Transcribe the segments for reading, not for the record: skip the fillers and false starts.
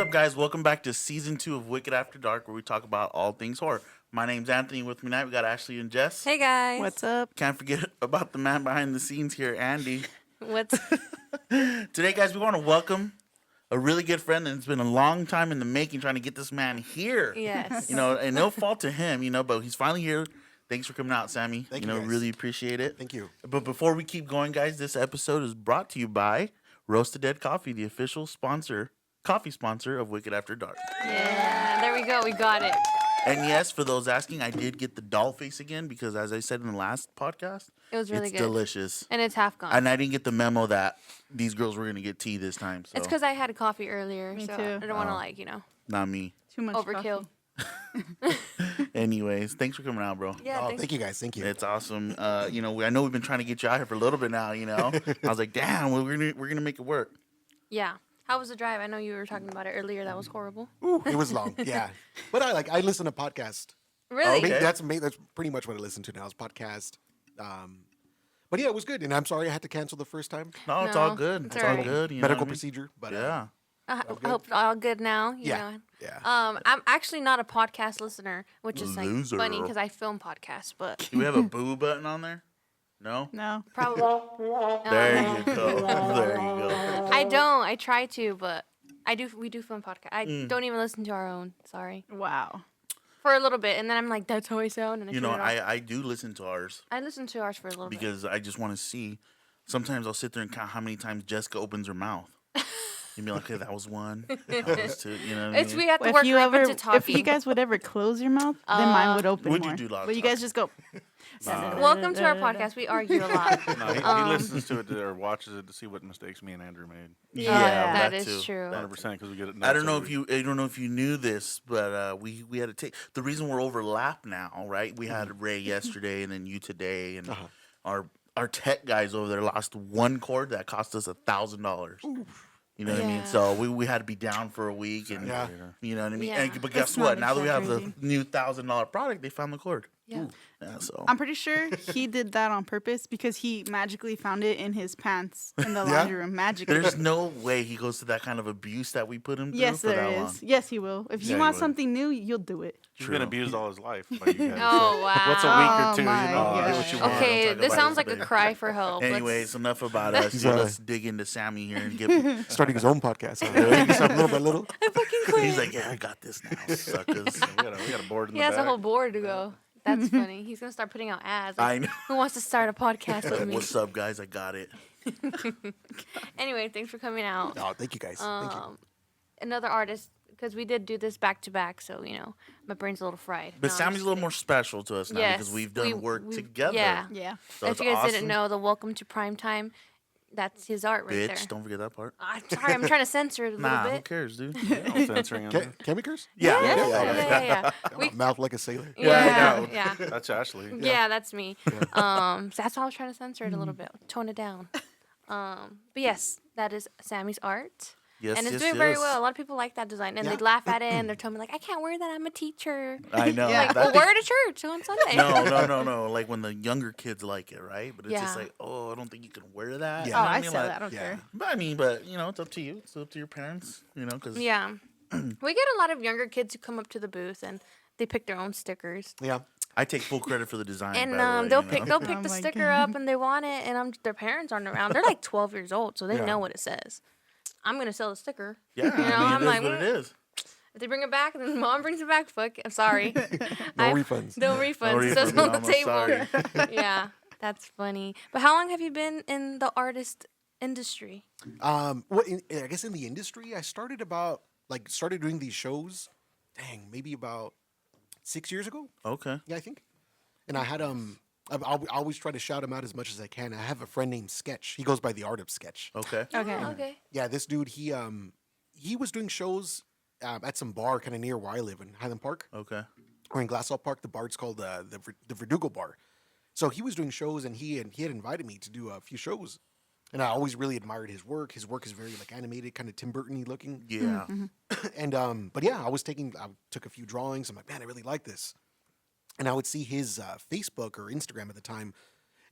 up, guys? Welcome back to season 2 of Wicked After Dark, where we talk about all things horror. My name's Anthony. With me tonight, we got Ashley and Jess. Hey guys. What's up? Can't forget about the man behind the scenes here, Andy. What's Today, guys, we want to welcome a really good friend, and it's been a long time in the making trying to get this man here. Yes. And no fault to him, but he's finally here. Thanks for coming out, Sammy. Thank you, guys. Really appreciate it. Thank you. But before we keep going, guys, this episode is brought to you by Roasted Dead Coffee, the official coffee sponsor of Wicked After Dark. Yeah, there we go. We got it. And yes, for those asking, I did get the doll face again because, as I said in the last podcast, It was really it's good. delicious. And it's half gone. And I didn't get the memo that these girls were going to get tea this time. So. It's because I had coffee earlier, Me so too. I don't want to Not me. Too much overkill. coffee. Anyways, thanks for coming out, bro. Yeah, Thank you guys. Thank you. It's awesome. I know we've been trying to get you out here for a little bit now. I was like, damn, we're gonna make it work. Yeah. How was the drive? I know you were talking about it earlier. That was horrible. Ooh, it was long. Yeah, but I listen to podcasts. Really? Okay. That's pretty much what I listen to now is podcast. But yeah, it was good, and I'm sorry I had to cancel the first time. No, it's No, all good. it's It's all all right. good. Medical procedure, but Yeah. I That was good? hope all good now. You Yeah. know. yeah. I'm actually not a podcast listener, which is Loser. funny because I film podcasts, but Do we have a boo button on there? No. No. probably. There you go. There you go. I don't. I try to, but I do. We do film podcasts. I don't even listen to our own. Sorry. Wow. For a little bit, and then I'm like, that's how I sound. And I turn it off. I do listen to ours I listen to ours for a little bit. because I just want to see. Sometimes I'll sit there and count how many times Jessica opens her mouth. You'd be like, okay, that was one. That was two. You know what I It's mean? we have to If work you up ever, into talking. if you guys would ever close your mouth, then mine would open Would you more. do a lot of But you guys just go. Welcome to our podcast. We argue a lot. No, he listens to it or watches it to see what mistakes me and Andrew made. Yeah, that that is too. true. 100% because we get it. I don't know if you knew this, but we had to take the reason we're overlapped now, right? We had Ray yesterday, and then you today, and our tech guys over there lost one cord that cost us $1,000. You know what I mean? Yeah. So we had to be down for a week, and Yeah. you know what I mean. Yeah. But guess That's not what? Now that we have the exaggerating. new $1,000 product, they found the cord. Yeah. Yeah, so I'm pretty sure he did that on purpose because he magically found it in his pants in the Yeah? laundry room. Magically. there's no way he goes to that kind of abuse that we put him through Yes, for there that is. long. Yes, he will. If Yeah, you he want would. something new, you'll do it. He's been abused all his life by you guys. Oh wow. What's a week or two? my You know, gosh. do what you want. Okay, Don't talk this about sounds it like a today. cry for help. Anyways, enough about us. He's, Let's dig into Sammy here and get. Starting his own podcast. Huh? Little by little. He's like, yeah, I got this now, suckers. we got a board in He the has a back. whole board to go. That's funny. He's gonna start putting out ads. I Like, know. who wants to start a podcast with me? What's up, guys? I got it. Anyway, thanks for coming out. Oh, thank you guys. Thank you. Another artist, because we did do this back to back, so my brain's a little fried. But No, I'm Sammy's just a little kidding. more special to us now Yes, because we've done work we've- together. yeah. Yeah. So If it's you guys awesome. didn't know, the Welcome to Primetime, that's his art right Bitch, there. don't forget that part. I'm sorry, I'm trying to censor it a Nah, little who bit. cares, dude? No censoring in there. Can we curse? Yeah, Yeah. We, Mouth like a sailor. Yeah, I yeah, know. yeah. That's Ashley. Yeah, that's me. So that's why I was trying to censor it a little bit, tone it down. But yes, that is Sammy's art. Yes, And it's yes, doing very yes. well. A lot of people like that design. And Yeah. they laugh at it and they're telling me, like, I can't wear that. I'm a teacher. I know. Yeah. Like, That well, wear it to church on Sunday. no. Like when the younger kids like it, right? But it's just Yeah. like, oh, I don't think you can wear that. Yeah. You Oh, know what I mean? sell Like, that. I don't yeah. care. But it's up to you. It's up to your parents, because Yeah. We get a lot of younger kids who come up to the booth and they pick their own stickers. Yeah. I take full credit for the design. And by the way, they'll you pick know? they'll pick Oh the my sticker God. up and they want it and their parents aren't around. They're like 12 years old, so they Yeah. know what it says. I'm gonna sell the sticker. Yeah, You know, I'm it is like, what it is. If they bring it back and then mom brings it back, fuck it. I'm sorry. No refunds. No refunds. It says refunds, on the I'm table. sorry. Yeah, that's funny. But how long have you been in the artist industry? I guess in the industry, I started doing these shows. Dang, maybe about 6 years ago. Okay. Yeah, I think. And I had I always try to shout him out as much as I can. I have a friend named Sketch. He goes by the art of Sketch. Okay. Okay. Oh, okay. Yeah, this dude, he was doing shows at some bar kind of near where I live in Highland Park Okay. or in Glassell Park. The bar is called the Verdugo Bar. So he was doing shows, and he had invited me to do a few shows. And I always really admired his work. His work is very like animated, kind of Tim Burton-y looking. Yeah. And but yeah, I took a few drawings. I'm like, man, I really like this. And I would see his Facebook or Instagram at the time,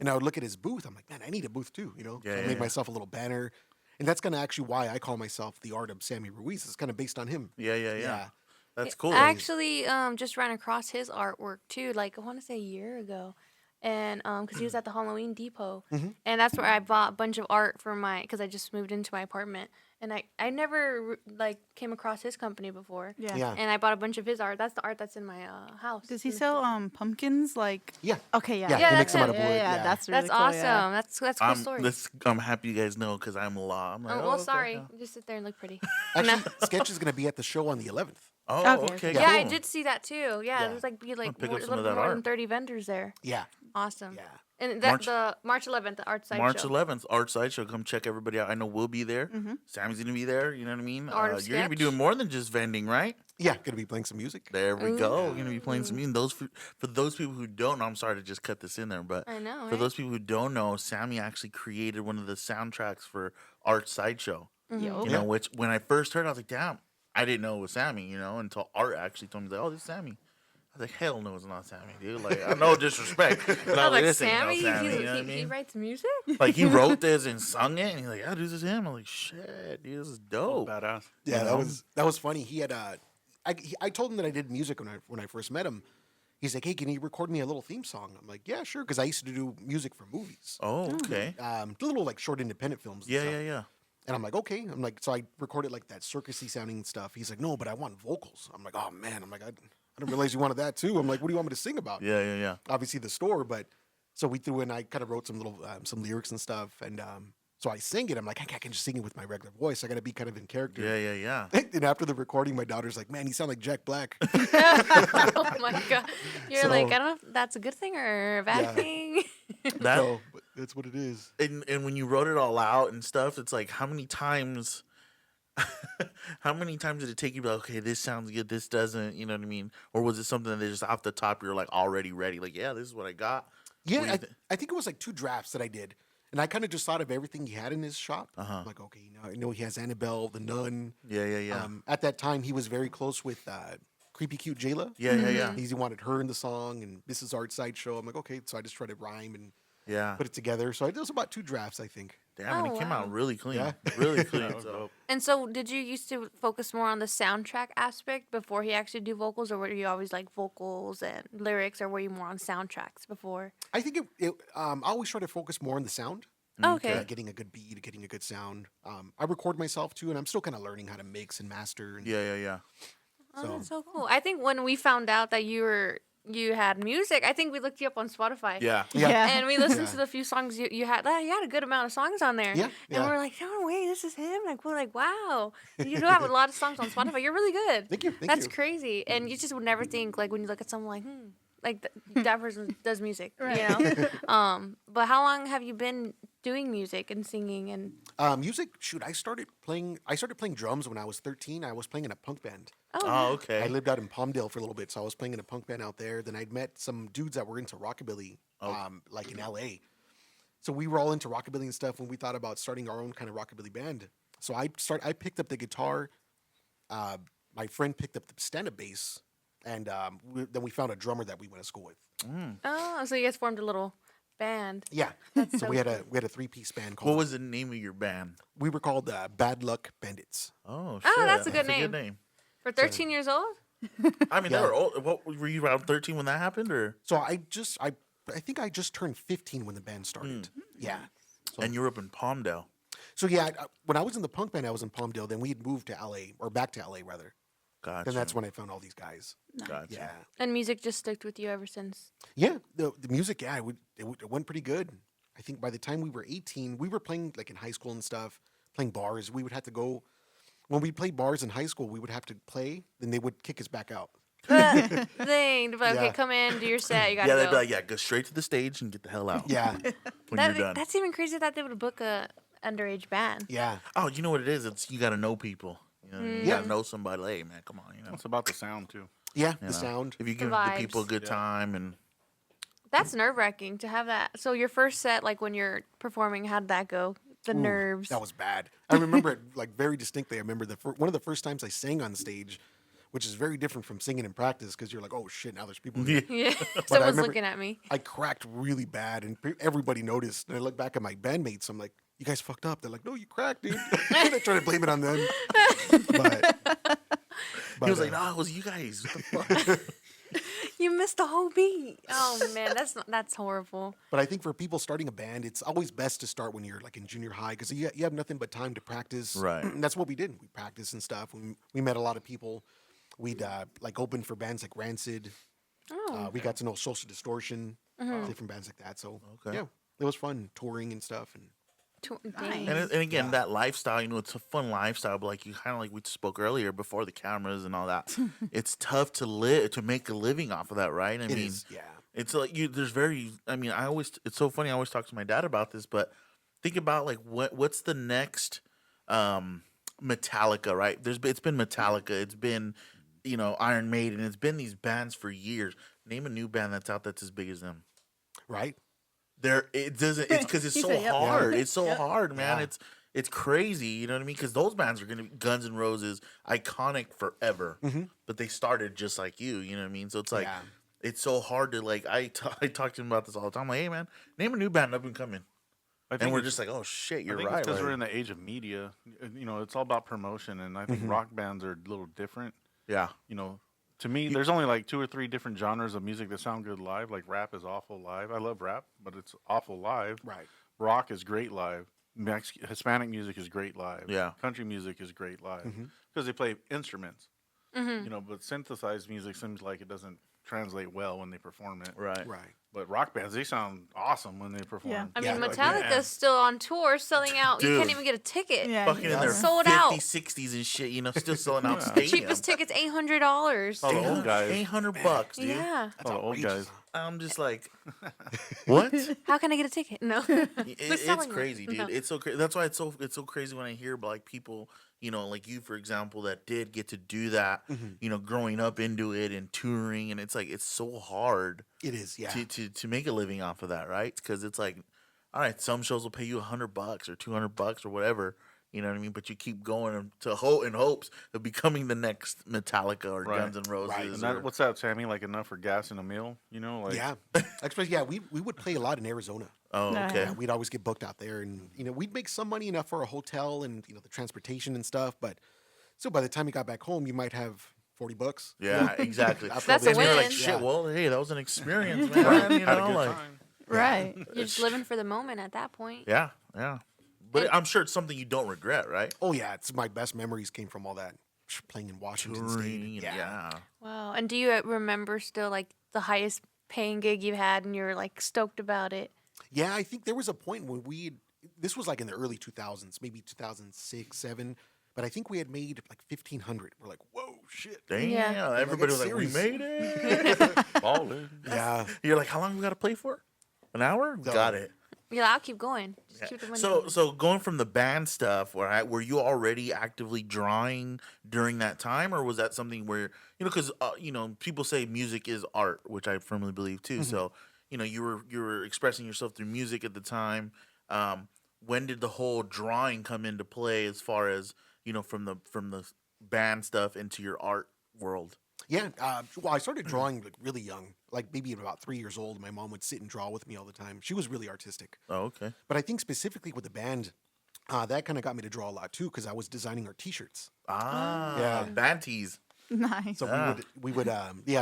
and I would look at his booth. I'm like, man, I need a booth too, Yeah, So I yeah, made yeah. myself a little banner, And that's kind of actually why I call myself the art of Sammy Ruiz. It's kind of based on him. Yeah. That's cool. I actually just ran across his artwork too. Like I want to say a year ago, and because he was at the Halloween Depot, and that's where I bought a bunch of art for because I just moved into my apartment, and I never like came across his company before. Yeah. And I bought a bunch of his art. That's the art that's in my house. Does he sell pumpkins? Like Yeah. okay, yeah. Yeah, Yeah, he that's makes them out him. of wood. Yeah, that's really That's cool, awesome. yeah. That's a cool story. I'm happy you guys know because I'm law. I'm like, Oh, well, okay, sorry. yeah. Just sit there and look pretty. Actually, Sketch is going to be at the show on the 11th. Oh, Okay. okay. Yeah, I cool. did see that too. Yeah, Yeah. there's like pick up a some of little that more than art. 30 vendors there. Yeah. Awesome. Yeah. And March- the March 11th, the art side March show. 11th, Art Sideshow. Come check everybody out. I know we'll be there. Mm-hmm. Sammy's gonna be there. You know what I mean? Art of You're gonna be Sketch. doing more than just vending, right? Yeah. Going to be playing some music. There we go. We're gonna be playing some music. Those for those people who don't know, I'm sorry to just cut this in there, but I know, for right? those people who don't know, Sammy actually created one of the soundtracks for Art Sideshow. Mm-hmm. Yo. You know, which when I first heard, I was like, damn, I didn't know it was Sammy. You know, until Art actually told me, like, oh, this is Sammy. I was like, hell no, it's not Sammy, dude. Like, I know disrespect. But I was like, this ain't no Sammy? Sammy, He's- you know what I he mean? writes music? Like he wrote this and sung it, and he's like, "Yeah, dude, this is him." I'm like, "Shit, dude, this is dope." Badass. Yeah, You know? that was funny. He had I told him that I did music when I first met him. He's like, "Hey, can you record me a little theme song?" I'm like, "Yeah, sure," because I used to do music for movies, Oh, okay. little like short independent films. And Yeah, stuff. yeah. And I'm like, okay. I'm like, so I recorded like that circusy sounding stuff. He's like, no, but I want vocals. I'm like, oh man. I'm like, I didn't realize you wanted that too. I'm like, what do you want me to sing about? Yeah. Obviously the store, but so we threw in. I kind of wrote some little some lyrics and stuff, and so I sing it. I'm like, I can just sing it with my regular voice. I got to be kind of in character. Yeah. And after the recording, my daughter's like, man, you sound like Jack Black. Oh my God. You're So- like, I don't know if that's a good thing or a bad Yeah. thing. That No, but that's what it is. and when you wrote it all out and stuff, it's like how many times did it take you to be like, okay, this sounds good, this doesn't, you know what I mean? Or was it something that just off the top you're like already ready? Like, yeah, this is what I got. What do Yeah, you thi- I think it was like 2 drafts that I did. And I kind of just thought of everything he had in his shop. Uh-huh. I'm like, okay, I know he has Annabelle, the Nun. Yeah. At that time, he was very close with Creepy Cute Jayla. Yeah. He wanted her in the song, and this is Art Sideshow. I'm like, okay, so I just tried to rhyme and Yeah. put it together. So I did about 2 drafts, I think. Damn, and Oh, it came wow. out really clean. Yeah. Really clean. That was so. dope. And so, did you used to focus more on the soundtrack aspect before he actually do vocals, or were you always like vocals and lyrics, or were you more on soundtracks before? I think I always try to focus more on the sound. Oh, okay. Getting a good beat, getting a good sound. I record myself too, and I'm still kind of learning how to mix and master. And Yeah. Oh, So- that's so cool. I think when we found out that you had music, I think we looked you up on Spotify. Yeah. Yeah. And we listened Yeah. to the few songs you had. You had a good amount of songs on there. Yeah, And yeah. we're like, oh wait, this is him. Like we're like, wow, you do have a lot of songs on Spotify. You're really good. Thank you. That's crazy. And you just would never think like when you look at someone like, like that person does music, you know. But how long have you been doing music and singing and? Music. Shoot, I started playing drums when I was 13. I was playing in a punk band. Oh, okay. I lived out in Palmdale for a little bit, so I was playing in a punk band out there. Then I'd met some dudes that were into rockabilly, like in LA. So we were all into rockabilly and stuff when we thought about starting our own kind of rockabilly band. So I picked up the guitar. My friend picked up the stand-up bass, and then we found a drummer that we went to school with. Oh, so you guys formed a little band. Yeah. That's So so we had a 3-piece band called. What was the name of your band? We were called Bad Luck Bandits. Oh, shit. that's a good name. For 13 years old. I mean, Yeah. they were old. What were you around 13 when that happened, or? So I think I just turned 15 when the band started. Yeah. And you were up in Palmdale. So yeah, when I was in the punk band, I was in Palmdale. Then we had moved to LA, or back to LA rather. Gotcha. Then that's when I found all these guys. Gotcha. Yeah. And music just stuck with you ever since. Yeah. The music, yeah, it went pretty good. I think by the time we were 18, we were playing like in high school and stuff, playing bars. We would have to go. When we played bars in high school, we would have to play. Then they would kick us back out. Thing. They'd be like, okay, Yeah. come in, do your set. You gotta Yeah, go. they'd be like, yeah, go straight to the stage and get the hell out. Yeah. When you're done. That's even crazy that they would book a underage band. Yeah. Oh, you know what it is? It's you got to know people. You know, you Yeah. got to know somebody. Like, hey, man, come on. You know, It's about the sound too. Yeah. You The know, sound. If you give vibes. the people a good time and That's nerve wracking to have that. So your first set, like when you're performing, how'd that go? The Ooh, nerves. That was bad. I remember it like very distinctly. I remember one of the first times I sang on stage, which is very different from singing in practice because you're like, oh shit, now there's people. here. Yeah, I someone's remember- looking at me. I cracked really bad, and everybody noticed. And I look back at my bandmates. I'm like, you guys fucked up. They're like, no, you cracked, dude. They try to blame it on them. But He was like, no, it was you guys. What the fuck? You missed the whole beat. Oh man, that's horrible. But I think for people starting a band, it's always best to start when you're like in junior high because you have nothing but time to practice. Right. And that's what we did. We practiced and stuff. We met a lot of people. We'd like open for bands like Rancid. Oh. We got to know Social Distortion, different bands like that. So Okay. yeah, it was fun touring and stuff. And Dang. And again, that lifestyle, it's a fun lifestyle, but like you kind of like we spoke earlier before the cameras and all that. It's tough to make a living off of that, right? I it mean, is, yeah. it's like it's so funny. I always talk to my dad about this, but think about like what's the next Metallica, right? It's been Metallica, it's been Iron Maiden, it's been these bands for years. Name a new band that's out that's as big as them. Right? It doesn't. It's because it's He so said, yep. hard. It's so hard, man. Yeah. It's crazy. You know what I mean? Because those bands are gonna be Guns N' Roses, iconic forever. But they started just like you. You know what I mean? So it's like Yeah. it's so hard to like. I talk to him about this all the time. I'm like, hey man, name a new band up and coming. I think And we're it's- just like, oh shit, you're I think right. it's because like- we're in the age of media. It's all about promotion, and I think rock bands are a little different. yeah. To me, there's only like 2 or 3 different genres of music that sound good live. Like rap is awful live. I love rap, but it's awful live. Right. Rock is great live. Hispanic music is great live. Yeah. Country music is great live because they play instruments. But synthesized music seems like it doesn't translate well when they perform it. Right. Right. But rock bands, they sound awesome when they perform. Yeah. I Yeah, mean, like, Metallica's yeah. still on tour, selling out. You can't Dude. even get a ticket. Yeah, Fucking in yeah. their Sold 50s, out. 60s and shit. Still selling out Yeah. stadiums. Cheapest ticket's $800. All the old guys. $800, dude. Yeah. All the old guys. I'm just like, what? How can I get a ticket? No. It's selling it. crazy, dude. No. It's so crazy. That's why it's so crazy when I hear about like people, like you, for example, that did get to do that, growing up into it and touring, and it's like it's so hard It is, yeah. to make a living off of that, right? Because it's like, all right, some shows will pay you $100 or $200 or whatever. You know what I mean? But you keep going in hopes of becoming the next Metallica or Right. Guns N' Roses. Right. And or- what's that, Sammy? Like enough for gas in a meal? Like, Yeah. Especially, yeah, we would play a lot in Arizona. oh, Nah. okay. Yeah, we'd always get booked out there, and we'd make some money enough for a hotel and the transportation and stuff. But so by the time you got back home, you might have $40. Yeah, exactly. That's a And you're like, win. shit, Yeah. well, hey, that was an experience, man. You Had a know, good like, time. Right. You're just living for the moment at that point. yeah. But I'm sure it's something you don't regret, right? Oh yeah, it's my best memories came from all that playing in Washington Touring, State. yeah. Wow. And do you remember still like the highest paying gig you've had and you're like stoked about it? Yeah, I think there was a point when this was like in the early 2000s, maybe 2006, 7, but I think we had made like 1,500. We're like, whoa, shit. Damn. Yeah. Everybody Like, was like, we serious. made it. Ballin'. Yeah. You're like, how long we got to play for? An hour? No. Got it. Yeah, I'll keep going. Just keep the money So, coming. so going from the band stuff, were you already actively drawing during that time, or was that something where because people say music is art, which I firmly believe too. So, you were expressing yourself through music at the time. When did the whole drawing come into play, as far as from the band stuff into your art world? Yeah. Well, I started drawing like really young, like maybe at about 3 years old. My mom would sit and draw with me all the time. She was really artistic. Oh, okay. But I think specifically with the band, that kind of got me to draw a lot too, because I was designing our T-shirts. Ah, Yeah. band tees. Nice. So Ah. we would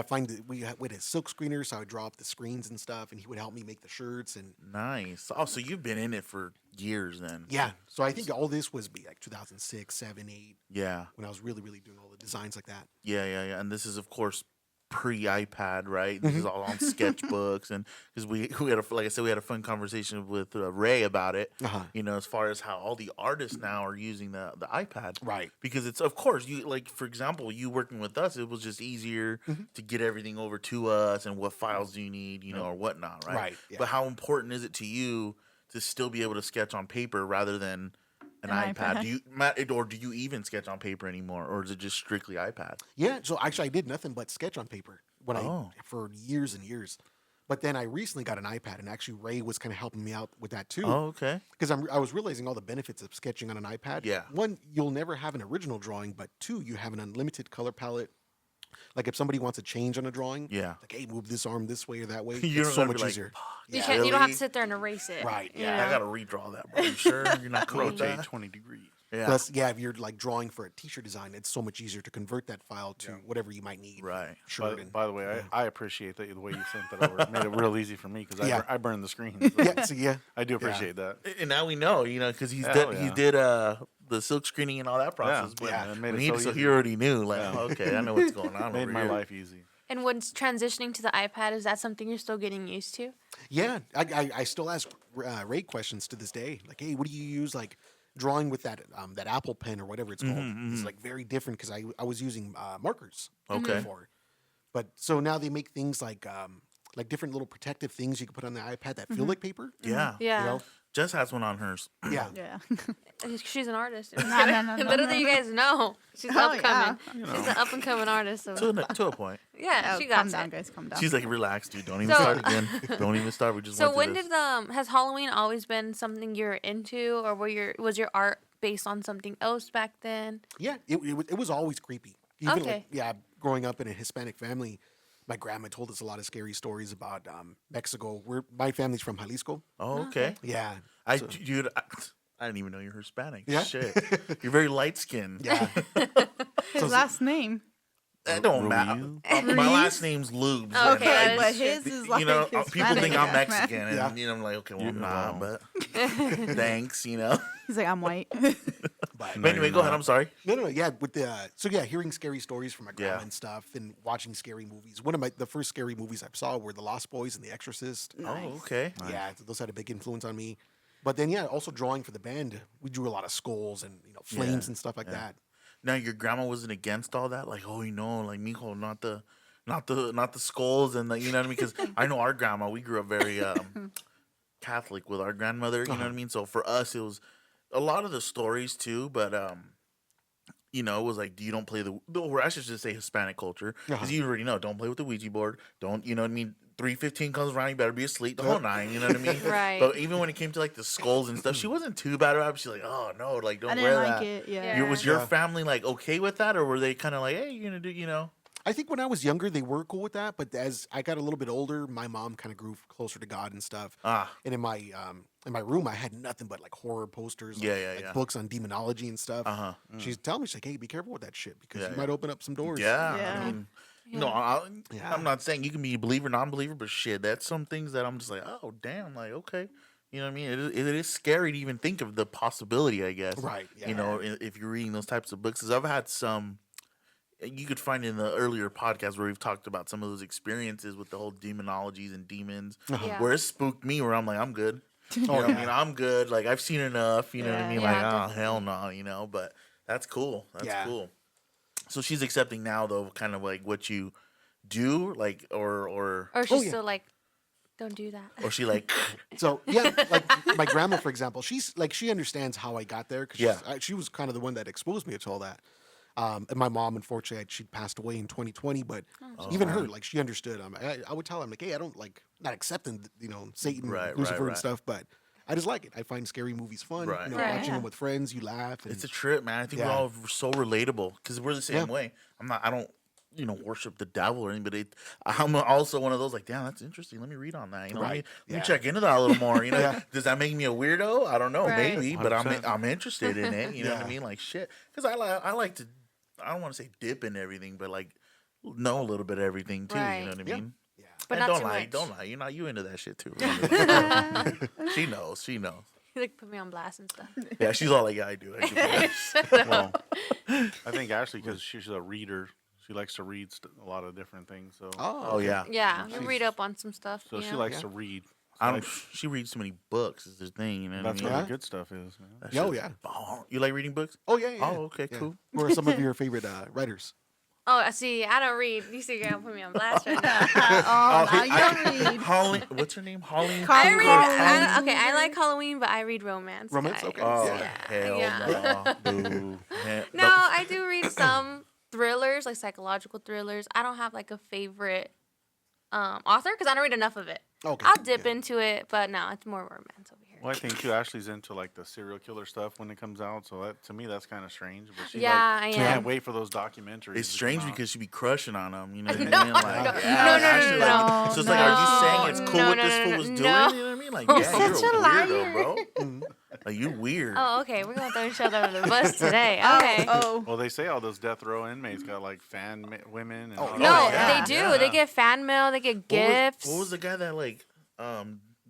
find we had a silk screener, so I would draw up the screens and stuff, and he would help me make the shirts and Nice. Oh, so you've been in it for years then? yeah. So I think all this was like 2006, 7, 8 Yeah. when I was really doing all the designs like that. Yeah. And this is, of course, pre-iPad, right? This Mm-hmm. is all on sketchbooks, and because we had like I said, we had a fun conversation with Ray about it. Uh-huh. As far as how all the artists now are using the iPad, Right. Because it's, of course, you like, for example, you working with us, it was just easier Mm-hmm. to get everything over to us, and what files do you need, or whatnot, right? Right, yeah. But how important is it to you to still be able to sketch on paper rather than an An iPad? iPad. Do you, Matt, or do you even sketch on paper anymore, or is it just strictly iPad? Yeah. So actually, I did nothing but sketch on paper Oh. for years and years. But then I recently got an iPad, and actually Ray was kind of helping me out with that too. Oh, okay. Because I was realizing all the benefits of sketching on an iPad. Yeah. One, you'll never have an original drawing, but two, you have an unlimited color palette. Like if somebody wants to change on a drawing, Yeah. like hey, move this arm this way or that way. You It's don't so gotta much be like, easier. You Yeah. can't. You don't have to Really? sit there and erase it. Right, you yeah. I know? gotta redraw that, bro. You sure you're not cool with Rotate that? 20 degrees. Yeah. Plus, yeah, if you're like drawing for a t-shirt design, it's so much easier to convert that file to whatever you might need. Right. Shirt and By the way, I appreciate that the way you sent that over. It made it real easy for me because Yeah. I burned the screen. So yeah, so yeah, I do appreciate that. And now we know, because he Yeah. did the silk screening and all that process. But Yeah. It made when it so he easy. already knew, like, Yeah. oh, okay, I know what's going on. Made over my here. life easy. And when transitioning to the iPad, is that something you're still getting used to? yeah. I still ask Ray questions to this day. Like, hey, what do you use? Like drawing with that Apple Pen or whatever it's called. It's like very different because I was using markers Okay. before, but so now they make things like different little protective things you can put on the iPad that feel like paper. Yeah. Yeah. You know? Jess has one on hers. Yeah. Yeah. She's an artist. No. Little do you guys know, she's Oh, upcoming. yeah. She's an up and coming artist. So. To a point. Yeah, Oh, she got calm it. down, guys. Calm down. She's like, relax, dude. Don't even So- start again. Don't even start. We just So went when through did this. has Halloween always been something you're into, or was your art based on something else back then? Yeah, it was always creepy. Even Okay. growing up in a Hispanic family, my grandma told us a lot of scary stories about Mexico. My family's from Jalisco. Oh, okay. Yeah. Dude, I didn't even know you're Hispanic. Yeah? Shit. You're very light skinned. Yeah. His last name. That don't matter. My last name's Lubes. Oh, okay, and that But is his true. is like people Hispanic, think I'm yeah. Mexican, and Yeah. I'm like, okay, well, I'm You're not, wrong. but thanks, He's like, I'm white. But But anyway, you're go ahead. not. I'm sorry. no. Yeah, with hearing scary stories from my grandma Yeah. and stuff, and watching scary movies. One of the first scary movies I saw were The Lost Boys and The Exorcist. Oh, okay. Yeah, those had a big influence on me. But then, yeah, also drawing for the band, we drew a lot of skulls and flames Yeah, and stuff like that. Now your grandma wasn't against all that, like, oh, like mijo, not the skulls and the, you know what I mean? Because I know our grandma, we grew up very Catholic with our grandmother, you know what I mean? So for us, it was a lot of the stories too, but it was like, you don't play or I should just say Hispanic culture, because you already know, don't play with the Ouija board, don't, you know what I mean? 3:15 comes around, you better be asleep the whole night, you know what I mean? Right. But even when it came to like the skulls and stuff, she wasn't too bad about it. She's like, oh no, like don't I wear didn't like that. it. Yeah. Yeah. Was your Yeah. family like okay with that, or were they kind of like, hey, you're gonna do, I think when I was younger, they were cool with that. But as I got a little bit older, my mom kind of grew closer to God and stuff. And in my room, I had nothing but like horror posters, like, Yeah, like yeah. books on demonology and stuff. Uh-huh. She's telling me, she's like, "Hey, be careful with that shit because Yeah, you might open up some doors." Yeah, Yeah. I mean, Yeah. I'm not saying you can be a believer, non-believer, but shit, that's some things that I'm just like, oh damn, like okay, you know what I mean? It is scary to even think of the possibility, I guess. Right, You know, if you're reading those types of books, because I've had some. You could find in the earlier podcast where we've talked about some of those experiences with the whole demonologies and demons, Yeah. where it spooked me, where I'm like, I'm good. You know what I mean? I'm good. Like I've seen enough. You know what I Yeah. mean? Yeah, Like, oh definitely. hell no, But that's cool. That's Yeah. cool. So she's accepting now, though, kind of like what you do, like, or Or she's Oh, yeah. still like, don't do that. or she like, So yeah, like my grandma, for example, she's like she understands how I got there because Yeah. she was kind of the one that exposed me to all that. And my mom, unfortunately, she'd passed away in 2020. But even her, like she understood. I would tell her, I'm like, hey, I don't like not accepting, Satan, Right, Lucifer, right. and stuff, but I just like it. I find scary movies fun. Right. Right. Watching them with friends, you laugh. And it's a trip, man. I think we're Yeah. all so relatable because we're the same Yeah. way. I don't, worship the devil or anything, but I'm also one of those like, damn, that's interesting. Let me read on that. Let me Right. let me Yeah. check into that a little more. Yeah. Does that make me a weirdo? I don't know, Right. maybe, but 100%. I'm interested in it. You know what I Yeah. mean? Like shit, because I like to. I don't want to say dip in everything, but like know a little bit of everything too. Right. You know what I Yeah. mean? yeah. But And not don't too lie, much. don't lie. You into that shit too. She knows. He like put me on blast and stuff. Yeah, she's all like, yeah, I do. Well, I think Ashley, because she's a reader, she likes to read a lot of different things. So, Oh yeah. Yeah, you read up on some stuff. so you she know? likes Yeah. to read. I don't. She reads too many books. Is the thing. You know what That's I mean? where Yeah. the good stuff is. Man. That Oh, shit's yeah. bomb. You like reading books? Oh, yeah. Oh, okay, Yeah. cool. Who are some of your favorite writers? Oh, I see. I don't read. You see, you're gonna put me on blast right now. Oh, now you I- don't read. Holly, what's her name? Holly. Carl- I read. Carl- Okay, I like Halloween, but I read romance. Romance? guys. Okay. Oh Yeah. hell Yeah. no! Boo. No, I do read some thrillers, like psychological thrillers. I don't have like a favorite author because I don't read enough of it. Okay. I'll dip yeah. into it, but no, it's more romance over here. Well, I think too, Ashley's into like the serial killer stuff when it comes out. So that to me, that's kind of strange. But she Yeah, like, I she am. can't wait for those documentaries. It's to strange come out. because she be crushing on them. You know what I mean? No, Like, no, yeah, no, no, actually, no, like, no, so it's like, are you saying it's cool no, what no, this no, fool no, was doing? no. You know what I mean? Like, You're yeah, you're such a a weirdo, liar. bro. Like, you weird. Oh, okay. We're gonna throw each other under the bus today. Oh, Okay. oh. Well, they say all those death row inmates got like women and all No, Oh, that. yeah, they do. yeah. They get fan mail. They get gifts. What was the guy that like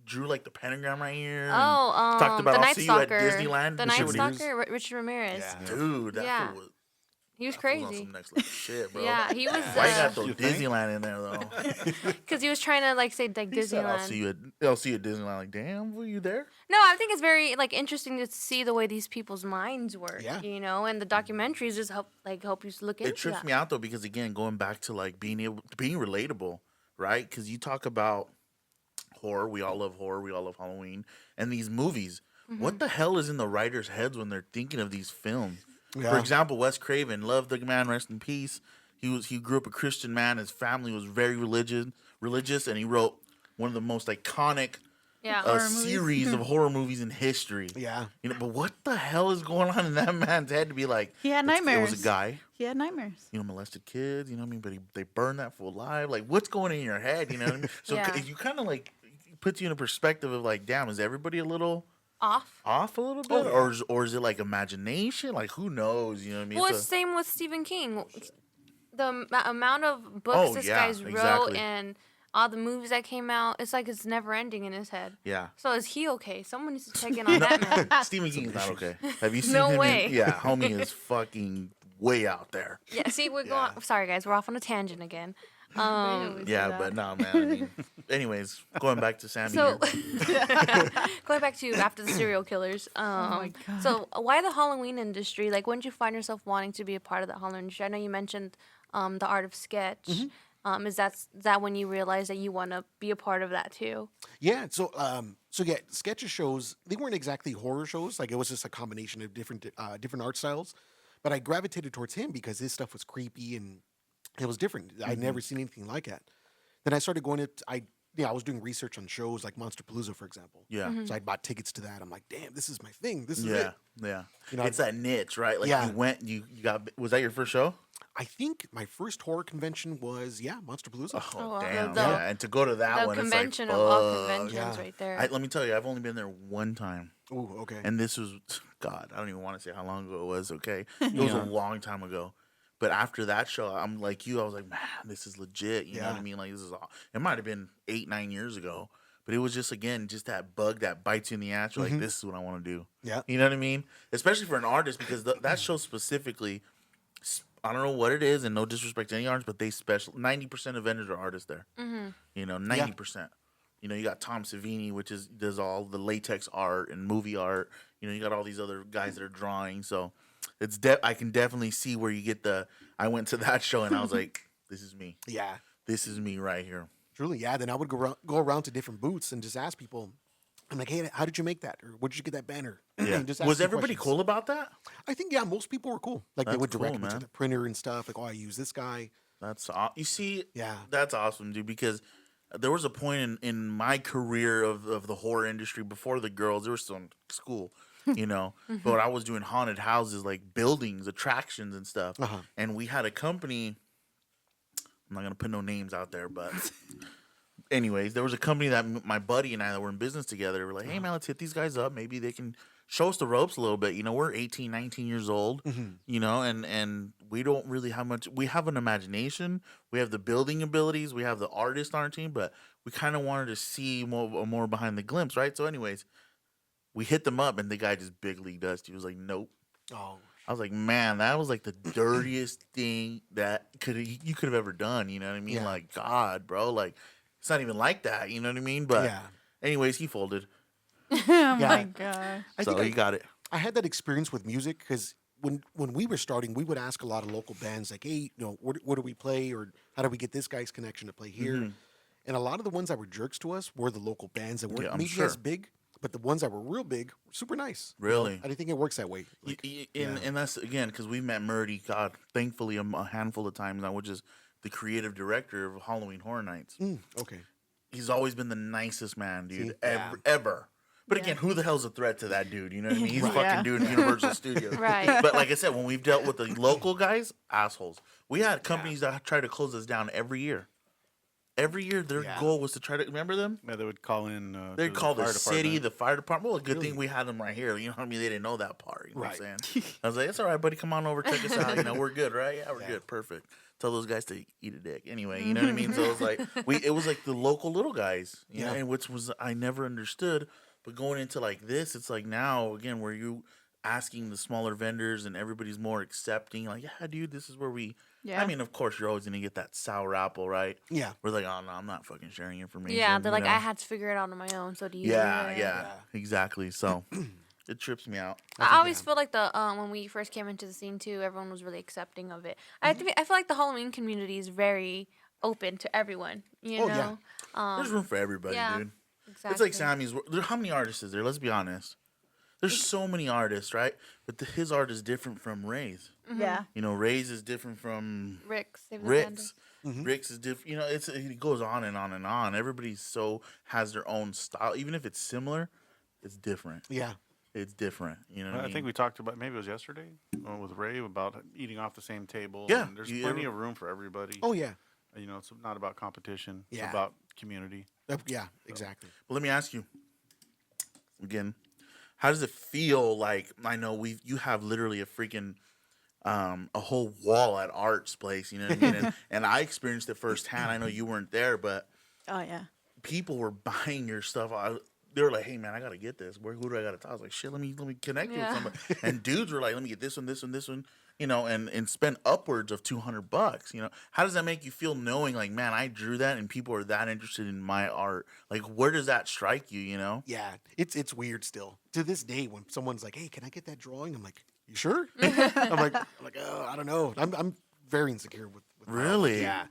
drew like the pentagram right here? and Oh, talked about the I'll Night see you at Stalker. Disneyland. The and Night shit when he was- Stalker, Richard Ramirez. Yeah. Dude, that Yeah. fool was, He was that fool was on crazy. some next level shit, bro. Yeah, he was. Why you got throw You think? Disneyland in there though? Because he was trying to like say like He said, Disneyland. I'll see you at Disneyland. Like, damn, were you there? No, I think it's very like interesting to see the way these people's minds work. Yeah. You know, and the documentaries just help you look into It trips that. me out though because again, going back to like being relatable, right? Because you talk about horror, we all love horror, we all love Halloween, and these movies. Mm-hmm. What the hell is in the writers' heads when they're thinking of these films? For Yeah. example, Wes Craven, loved the man, rest in peace. He grew up a Christian man. His family was very religious, and he wrote one of the most iconic Yeah. Horror movies. series of horror movies in history. Yeah. You know, but what the hell is going on in that man's head to be like? He had It was nightmares. a guy, He had nightmares. you know, molested kids. You know what I mean? But they burned that fool alive. Like, what's going in your head? You know what I mean? So Yeah. you kind of like it puts you in a perspective of like, damn, is everybody a little Off. off a little bit, Oh, yeah. or is it like imagination? Like, who knows? You know what I mean? Well, So- it's same with Stephen King. The amount of books Oh, this yeah, guy's wrote exactly. and all the movies that came out, it's like it's never ending in his head. yeah. So is he okay? Someone needs to check in on that man. Stephen King's not okay. Have you seen No him? way. Yeah, homie is fucking way out there. Yeah, see, we're going. Sorry, guys, we're off on a tangent again. Yeah, but no, man. I mean, anyways, going back to Sammy. So, here. going back to after the serial killers. my God. So, why the Halloween industry? Like, when did you find yourself wanting to be a part of the Halloween industry? I know you mentioned the art of sketch. Mm-hmm. Is that when you realized that you want to be a part of that too? Yeah. So yeah, sketches shows, they weren't exactly horror shows. Like it was just a combination of different art styles. But I gravitated towards him because his stuff was creepy and it was different. I'd never seen anything like that. Then I started going I was doing research on shows like Monsterpalooza, for example. Yeah. So I bought tickets to that. I'm like, damn, this is my thing. This is Yeah, it. yeah. You know, it's that niche, right? Like Yeah. you went, you got. Was that your first show? I think my first horror convention was Monsterpalooza. Oh, wow. damn! The- yeah, and to go to that The one, convention it's of like, all fuck. conventions, yeah. right there. Let me tell you, I've only been there one time, Ooh, okay. and this was God. I don't even want to say how long ago it was. Okay, it was a long time ago. But after that show, I'm like you. I was like, man, this is legit. You know what I Yeah. mean? Like this is all. It might have been 8-9 years ago, but it was just just that bug that bites you in the ass. You're like, this is what I want to do. Yeah. You know what I mean? Especially for an artist because that show specifically, I don't know what it is, and no disrespect to any artists, but they 90% of vendors are artists there. You know, 90%. You know, you got Tom Savini, which does all the latex art and movie art. You know, you got all these other guys that are drawing. So it's I can definitely see where you get I went to that show and I was like, this is me. Yeah. This is me right here. Truly, yeah. Then I would go around to different booths and just ask people. I'm like, hey, how did you make that? Or where did you get that banner? Yeah. And just ask Was them everybody questions. cool about that? I think, yeah, most people were cool. Like they That's would direct cool, me to man. the printer and stuff. Like, oh, I use this guy. You see, Yeah. that's awesome, dude. Because there was a point in my career of the horror industry before the girls. They were still in school, you know. But I was doing haunted houses, like buildings, attractions, and stuff. Uh-huh. And we had a company. I'm not gonna put no names out there, but anyways, there was a company that my buddy and I that were in business together. We're like, hey man, let's hit these guys up. Maybe they can show us the ropes a little bit. You know, we're 18, 19 years old, you know, and we don't really have much. We have an imagination. We have the building abilities. We have the artist on our team, but we kind of wanted to see more behind the glimpse, right? So anyways, we hit them up and the guy just big leagued us. He was like, nope. Oh, I was like, man, that was like the dirtiest thing that you could have ever done. You know what I mean? Yeah. Like, God, bro, like it's not even like that. You know what I mean? But yeah. anyways, he folded, Oh Yeah. my god. I so think he got it. I had that experience with music because when we were starting, we would ask a lot of local bands, like, hey, you know, where do we play? Or how do we get this guy's connection to play here? Mhm. And a lot of the ones that were jerks to us were the local bands that weren't Yeah, I'm maybe sure. as big, but the ones that were real big were super nice. you know? Really? I think it works that way. Like, And that's again because we met Murdy. God, thankfully, a handful of times now, which is the creative director of Halloween Horror Nights. okay. He's always been the nicest man, dude, See? ever. But again, who the hell's a threat to that dude? You know what I mean? He's Right. fucking Yeah. doing Universal Studios. Right. But like I said, when we've dealt with the local guys, assholes. We had companies that tried to close us down every year. Every year, their Yeah. goal was to try to remember them. Yeah, they would call in. They'd call the fire city, department. the fire department. Well, a good Really? thing we had them right here. You know what I mean? They didn't know that part. You know what I'm Right. saying? I was like, it's all right, buddy. Come on over, check us out. You know, we're good, right? Yeah, we're Yeah. good. Perfect. Tell those guys to eat a dick. Anyway, you know what I mean? So it was like it was like the local little guys, you know, Yeah. and which was I never understood. But going into like this, it's like now again where you asking the smaller vendors and everybody's more accepting. Like, yeah, dude, this is where we. Yeah. I mean, of course, you're always gonna get that sour apple, right? Yeah. We're like, oh no, I'm not fucking sharing information. Yeah, they're you like, know? I had to figure it out on my own. So do you? Yeah, exactly. So it trips me out. I always feel like the when we first came into the scene too, everyone was really accepting of it. I feel like the Halloween community is very open to everyone. You Oh, yeah. know, There's room for everybody, yeah, dude. exactly. It's like Sammy's. How many artists is there? Let's be honest. There's so many artists, right? But his art is different from Ray's. Yeah. You know, Ray's is different from Rick's. Save the Rick's. Pandas. Rick's is different. You know, it goes on and on and on. Everybody has their own style. Even if it's similar, it's different. Yeah. It's different. You know what I I mean? think we talked about maybe it was yesterday with Ray about eating off the same table. Yeah, and there's you plenty ever- of room for everybody. Oh yeah. You know, it's not about competition. Yeah. It's about community. Yeah. Exactly. But let me ask you again, how does it feel like I know you have literally a freaking a whole wall at Art's place, you know what I mean? And I experienced it firsthand. I know you weren't there, but Oh yeah. people were buying your stuff. They were like, "Hey man, I gotta get this. Who do I gotta tell?" I was like, "Shit, let me connect you with Yeah. somebody." And dudes were like, "Let me get this one, this one, this one." You know, and spend upwards of $200. You know, how does that make you feel knowing like, man, I drew that and people are that interested in my art? Like, where does that strike you? You know? Yeah. It's weird still to this day when someone's like, "Hey, can I get that drawing?" I'm like, "You sure?" I'm like, "Oh, I don't know." I'm very insecure with my art. Really? Yeah.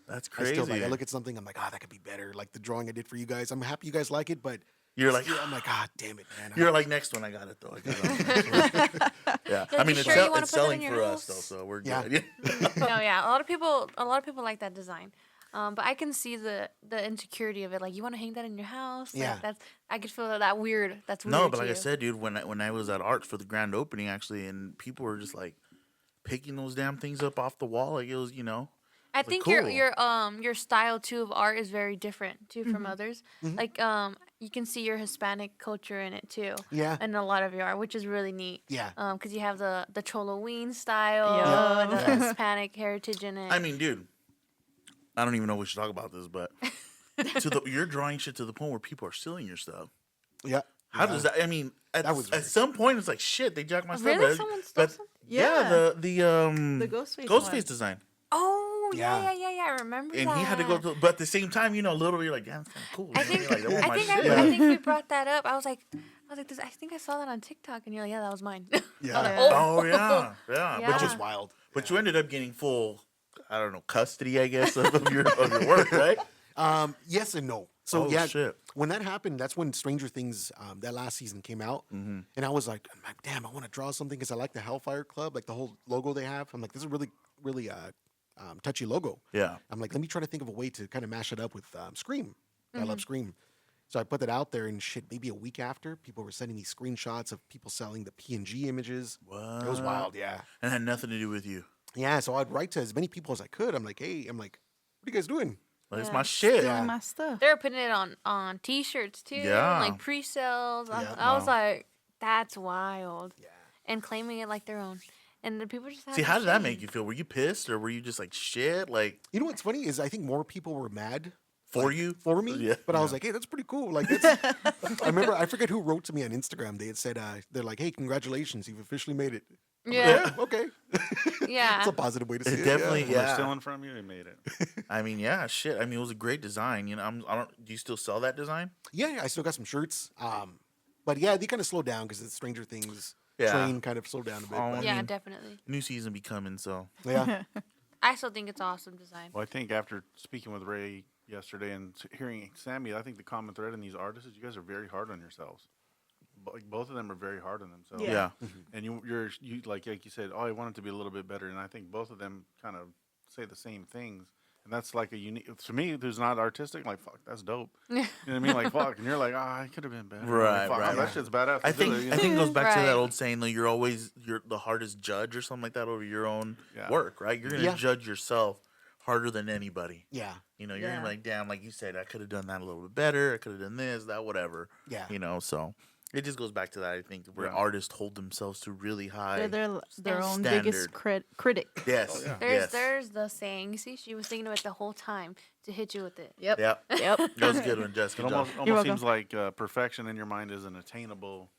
That's I crazy. still like I look at something, I'm like, "Ah, that could be better." Like the drawing I did for you guys. I'm happy you guys like it, but You're like, still, I'm like, "Ah, damn it, man." you're like, next one, I got it though. I got it. Yeah, I Like, mean, you it's, sure you wanna it's put it in selling your for us house? though, so we're Yeah. good. No, yeah, a lot of people like that design. But I can see the insecurity of it. Like, you want to hang that in your house? Like, Yeah. I could feel that weird. That's weird. No, but to like I you. said, dude, when I was at Arts for the grand opening, actually, and people were just like picking those damn things up off the wall, like it was, you know. I like, think cool. your style too of art is very different too from others. Like you can see your Hispanic culture in it too. Yeah. In a lot of your art, which is really neat. Yeah. Because you have the Choloween style, Yeah. and the Hispanic heritage in it. I mean, dude, I don't even know if we should talk about this, but you're drawing shit to the point where people are stealing your stuff. Yeah. How does that? I mean, at That was at weird. some point, it's like shit. They jacked my stuff. Really? but- Someone stole but something? yeah, the Ghostface Ghostface one. design. Oh Yeah. yeah. I remember And that. he had to go to, but at the same time, you know, literally like, yeah, that's kind of cool. I You know what think mean? Like, that was my shit. I think we brought that up. I was like, this. I think I saw that on TikTok, and you're like, yeah, that was mine. Yeah. I was like, Yeah. Oh yeah, yeah. Yeah. But Which you, is wild. but you ended up getting full, I don't know, custody, I guess, of your work, right? Yes and no. So Oh, yeah, shit. when that happened, that's when Stranger Things that last season came out, and I was like, damn, I want to draw something because I like the Hellfire Club, like the whole logo they have. I'm like, this is a really touchy logo. Yeah. I'm like, let me try to think of a way to kind of mash it up with Scream. I love Scream. So I put that out there, and shit, maybe a week after, people were sending me screenshots of people selling the PNG images. It was wild, yeah. And it had nothing to do with you. Yeah, so I'd write to as many people as I could. I'm like, hey, what are you guys doing? Like, it's Yeah. my shit. Stealing my stuff. They were putting it on T-shirts too, Yeah. like pre-sales. Yeah. I was Wow. like, that's wild. Yeah. And claiming it like their own, and the people just had See, no how did that shame. make you feel? Were you pissed or were you just like shit? Like You know what's funny is I think more people were mad for you? for me. Yeah. But I was like, hey, that's pretty cool. Like, that's, I remember, I forget who wrote to me on Instagram. They had said, they're like, hey, congratulations, you've officially made it. I'm like, Yeah. okay. Yeah. It's a positive way to see it. definitely- Yeah. When they're Yeah. stealing from you, they made it. I mean, yeah, shit. I mean, it was a great design. You know, I don't. Do you still sell that design? Yeah, I still got some shirts. But yeah, they kind of slowed down because the Stranger Things Yeah. train kind of slowed down a bit. Oh, but Yeah, mean- definitely. New season be coming, so yeah. I still think it's awesome design. Well, I think after speaking with Ray yesterday and hearing Sammy, I think the common thread in these artists is you guys are very hard on yourselves. Like both of them are very hard on themselves. yeah. And you like you said, oh, I want it to be a little bit better. And I think both of them kind of say the same things. And that's like a unique to me who's not artistic. Like fuck, that's dope. You know what I mean? Like fuck, and you're like, I could have been better. Right, Fuck, right. That shit's badass. I to do think it, you I know? think it goes back to Right. that old saying though, you're the hardest judge or something like that over your own Yeah. work, right? You're gonna Yeah. judge yourself harder than anybody. Yeah. You know, you're Yeah. gonna be like, damn, like you said, I could have done that a little bit better. I could have done this, that, whatever. Yeah. You know, so it just goes back to that. I think where Yeah. artists hold themselves to really high. They're their own Standard. biggest critic. Yes. yeah. Yes. There's the saying. You see, she was thinking of it the whole time to hit you with it. Yep. Yep. Yep. That was a good one, Jessica. It Good job. almost welcome. seems like perfection in your mind isn't attainable.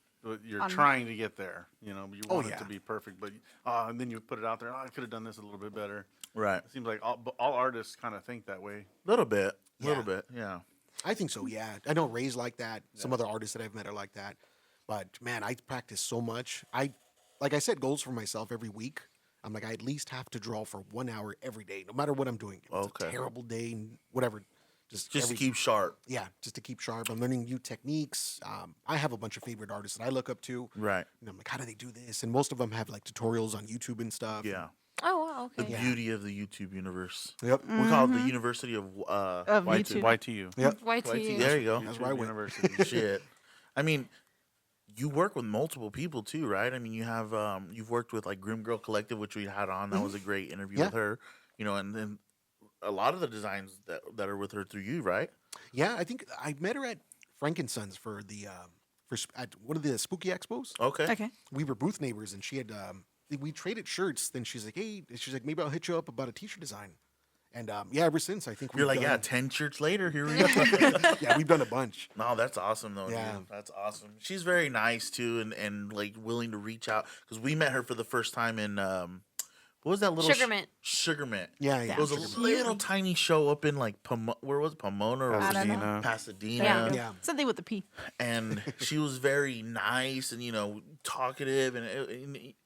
You're On- trying to get there. You know, you Oh, want it yeah. to be perfect, but and then you put it out there. I could have done this a little bit better. Right. It seems like all artists kind of think that way. Little bit. Yeah. Little bit. Yeah. I think so. Yeah. I know Ray's like that. Some other artists that I've met are like that. But man, I practice so much. Like I set goals for myself every week. I'm like, I at least have to draw for 1 hour every day, no matter what I'm doing. If it's Okay. a terrible day, whatever. Just Just every- to keep sharp. Yeah, just to keep sharp. I'm learning new techniques. I have a bunch of favorite artists that I look up to. Right. And I'm like, how do they do this? And most of them have like tutorials on YouTube and stuff. Yeah. Oh wow. The Okay. beauty of the YouTube universe. Yep. We call it the University of Of YT. YouTube. YTU. Yep. YT. There you go. That's where I went. University. Shit. I mean, you work with multiple people too, right? I mean, you have you've worked with like Grim Girl Collective, which we had on. That was a great interview Yeah. with her. You know, and then a lot of the designs that are with her through you, right? Yeah, I think I met her at Frankenson's for the at one of the spooky expos. Okay. Okay. We were booth neighbors, and she had we traded shirts. Then she's like, "Hey," she's like, "Maybe I'll hit you up about a T-shirt design." And yeah, ever since I think You're we've like, yeah, done, 10 shirts later, here we go. yeah, we've done a bunch. No, that's awesome though. Yeah. Dude. That's awesome. She's very nice too, and like willing to reach out because we met her for the first time in what was that little Sugarmint. Sugarmint. Yeah, yeah. It was a Sugarmint. little tiny show up in like where was it? Pomona or I don't know. Pasadena. Pasadena. Yeah. Yeah. Something with the P. And she was very nice and talkative, and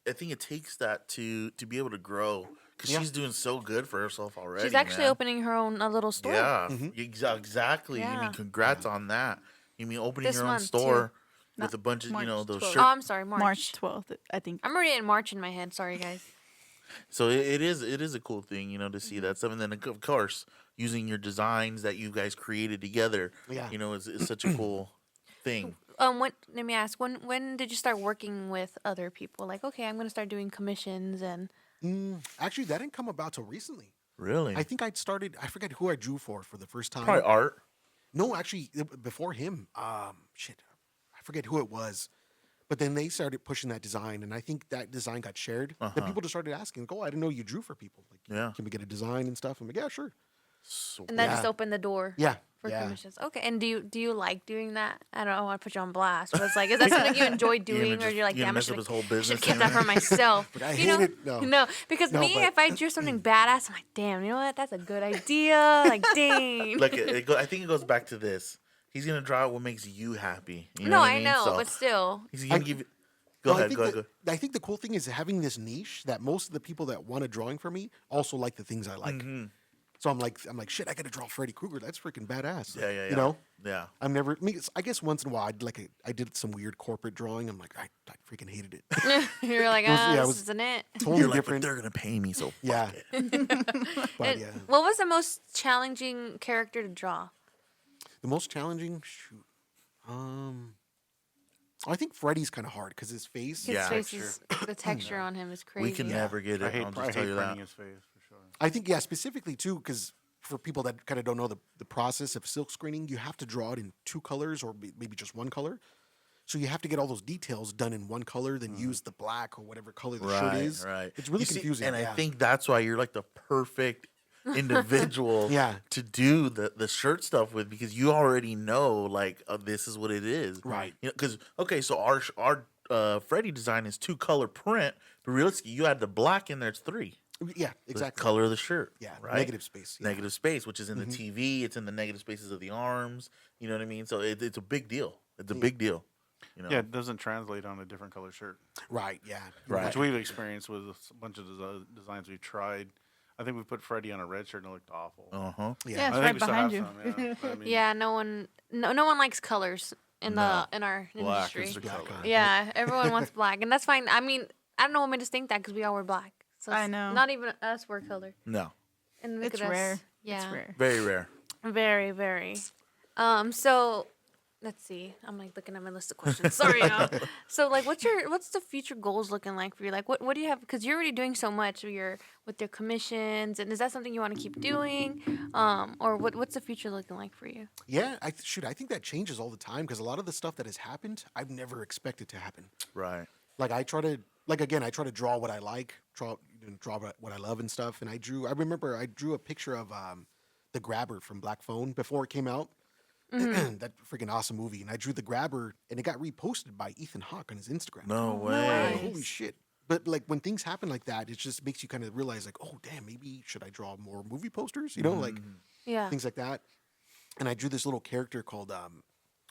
I think it takes that to be able to grow because Yeah. she's doing so good for herself already. She's actually man. opening her own little store. Yeah, Mm-hmm. exactly. I Yeah. mean, congrats on that. You mean opening This your own month, store No, with a bunch of March those 12th. shirts. Oh, I'm sorry, March 12th, I think. I'm already in March in my head. Sorry, guys. So it is a cool thing, to Mm-hmm. see that stuff. And then of course, using your designs that you guys created together, Yeah. is such a cool thing. Let me ask. When did you start working with other people? Like, okay, I'm gonna start doing commissions and. Actually, that didn't come about till recently. Really, I think I forget who I drew for the first time. probably art. No, actually, before him, shit, I forget who it was. But then they started pushing that design, and I think that design got shared. Then people just started asking, like, "Oh, I didn't know you drew for people. Like, Yeah. can we get a design and stuff?" I'm like, "Yeah, sure." So And that Yeah. just opened the door. Yeah, For yeah. commissions. Okay. And do you like doing that? I don't want to put you on blast, but it's like, is that something you enjoy doing, or you're like, damn, I mess should up his whole business. kept that for myself. But I you know? hate it. No. Because No, me, but- if I drew something badass, I'm like, damn, you know what? That's a good idea. Like, dang. Like I think it goes back to this. He's gonna draw what makes you happy. You know No, what I mean? know, So but still. he's gonna I- give. Go Well, ahead. Go ahead. I think the cool thing is having this niche that most of the people that want a drawing from me also like the things I like. Mm-hmm. So I'm like, shit, I got to draw Freddy Krueger. That's freaking badass. Yeah. You know, Yeah. I guess once in a while I did some weird corporate drawing. I'm like, I freaking hated it. You're like, It was- yeah, it this was- isn't it. Totally You're like, but different. they're gonna pay me, so Yeah. fuck it. But And yeah, what was the most challenging character to draw? the most challenging shoot. I think Freddy's kind of hard because his face. His Yeah. face is, the texture on him is crazy. We can never get it. I hate I'll just tell you printing that. his face for sure. I think specifically too because for people that kind of don't know the process of silk screening, you have to draw it in two colors or maybe just one color. So you have to get all those details done in one color, then use the black or whatever color the shirt is. Right. It's really You see, confusing. and yeah. I think that's why you're like the perfect individual Yeah. to do the shirt stuff with because you already know like this is what it is. Right. Because so our Freddy design is 2-color print, but realistically you add the black in there, it's 3. Yeah, The exactly. color of the shirt. Yeah, Right. negative space. Yeah. Negative space, which is in the TV. It's in the negative spaces of the arms. You know what I mean? So it's a big deal. It's a big deal. You know? Yeah, it doesn't translate on a different color shirt, Right. Yeah. Right. which we've experienced with a bunch of designs we've tried. I think we put Freddy on a red shirt and it looked awful. Uh-huh. Yeah, it's I right think we still behind have you. some, yeah. But I mean, Yeah, no one likes colors in No. our black industry. is the color. Yeah, everyone wants black, and that's fine. I mean, I don't know what made us think that because we all wear black. So I it's know. Not even us wear color. No. And look It's at us. rare. Yeah. It's rare. Very rare. Very, very. So let's see. I'm like looking at my list of questions. Sorry, y'all. So like, what's the future goals looking like for you? Like, what do you have? Because you're already doing so much with your commissions, and is that something you want to keep doing? Or what's the future looking like for you? Yeah, I think that changes all the time because a lot of the stuff that has happened, I've never expected to happen. Right. Like I try to I try to draw what I like, draw what I love and stuff. And I remember I drew a picture of the Grabber from Black Phone before it came out. That freaking awesome movie. And I drew the Grabber, and it got reposted by Ethan Hawke on his Instagram. No I'm way. like, holy shit! But like when things happen like that, it just makes you kind of realize like, oh damn, maybe should I draw more movie posters? You know, like Yeah. things like that. And I drew this little character called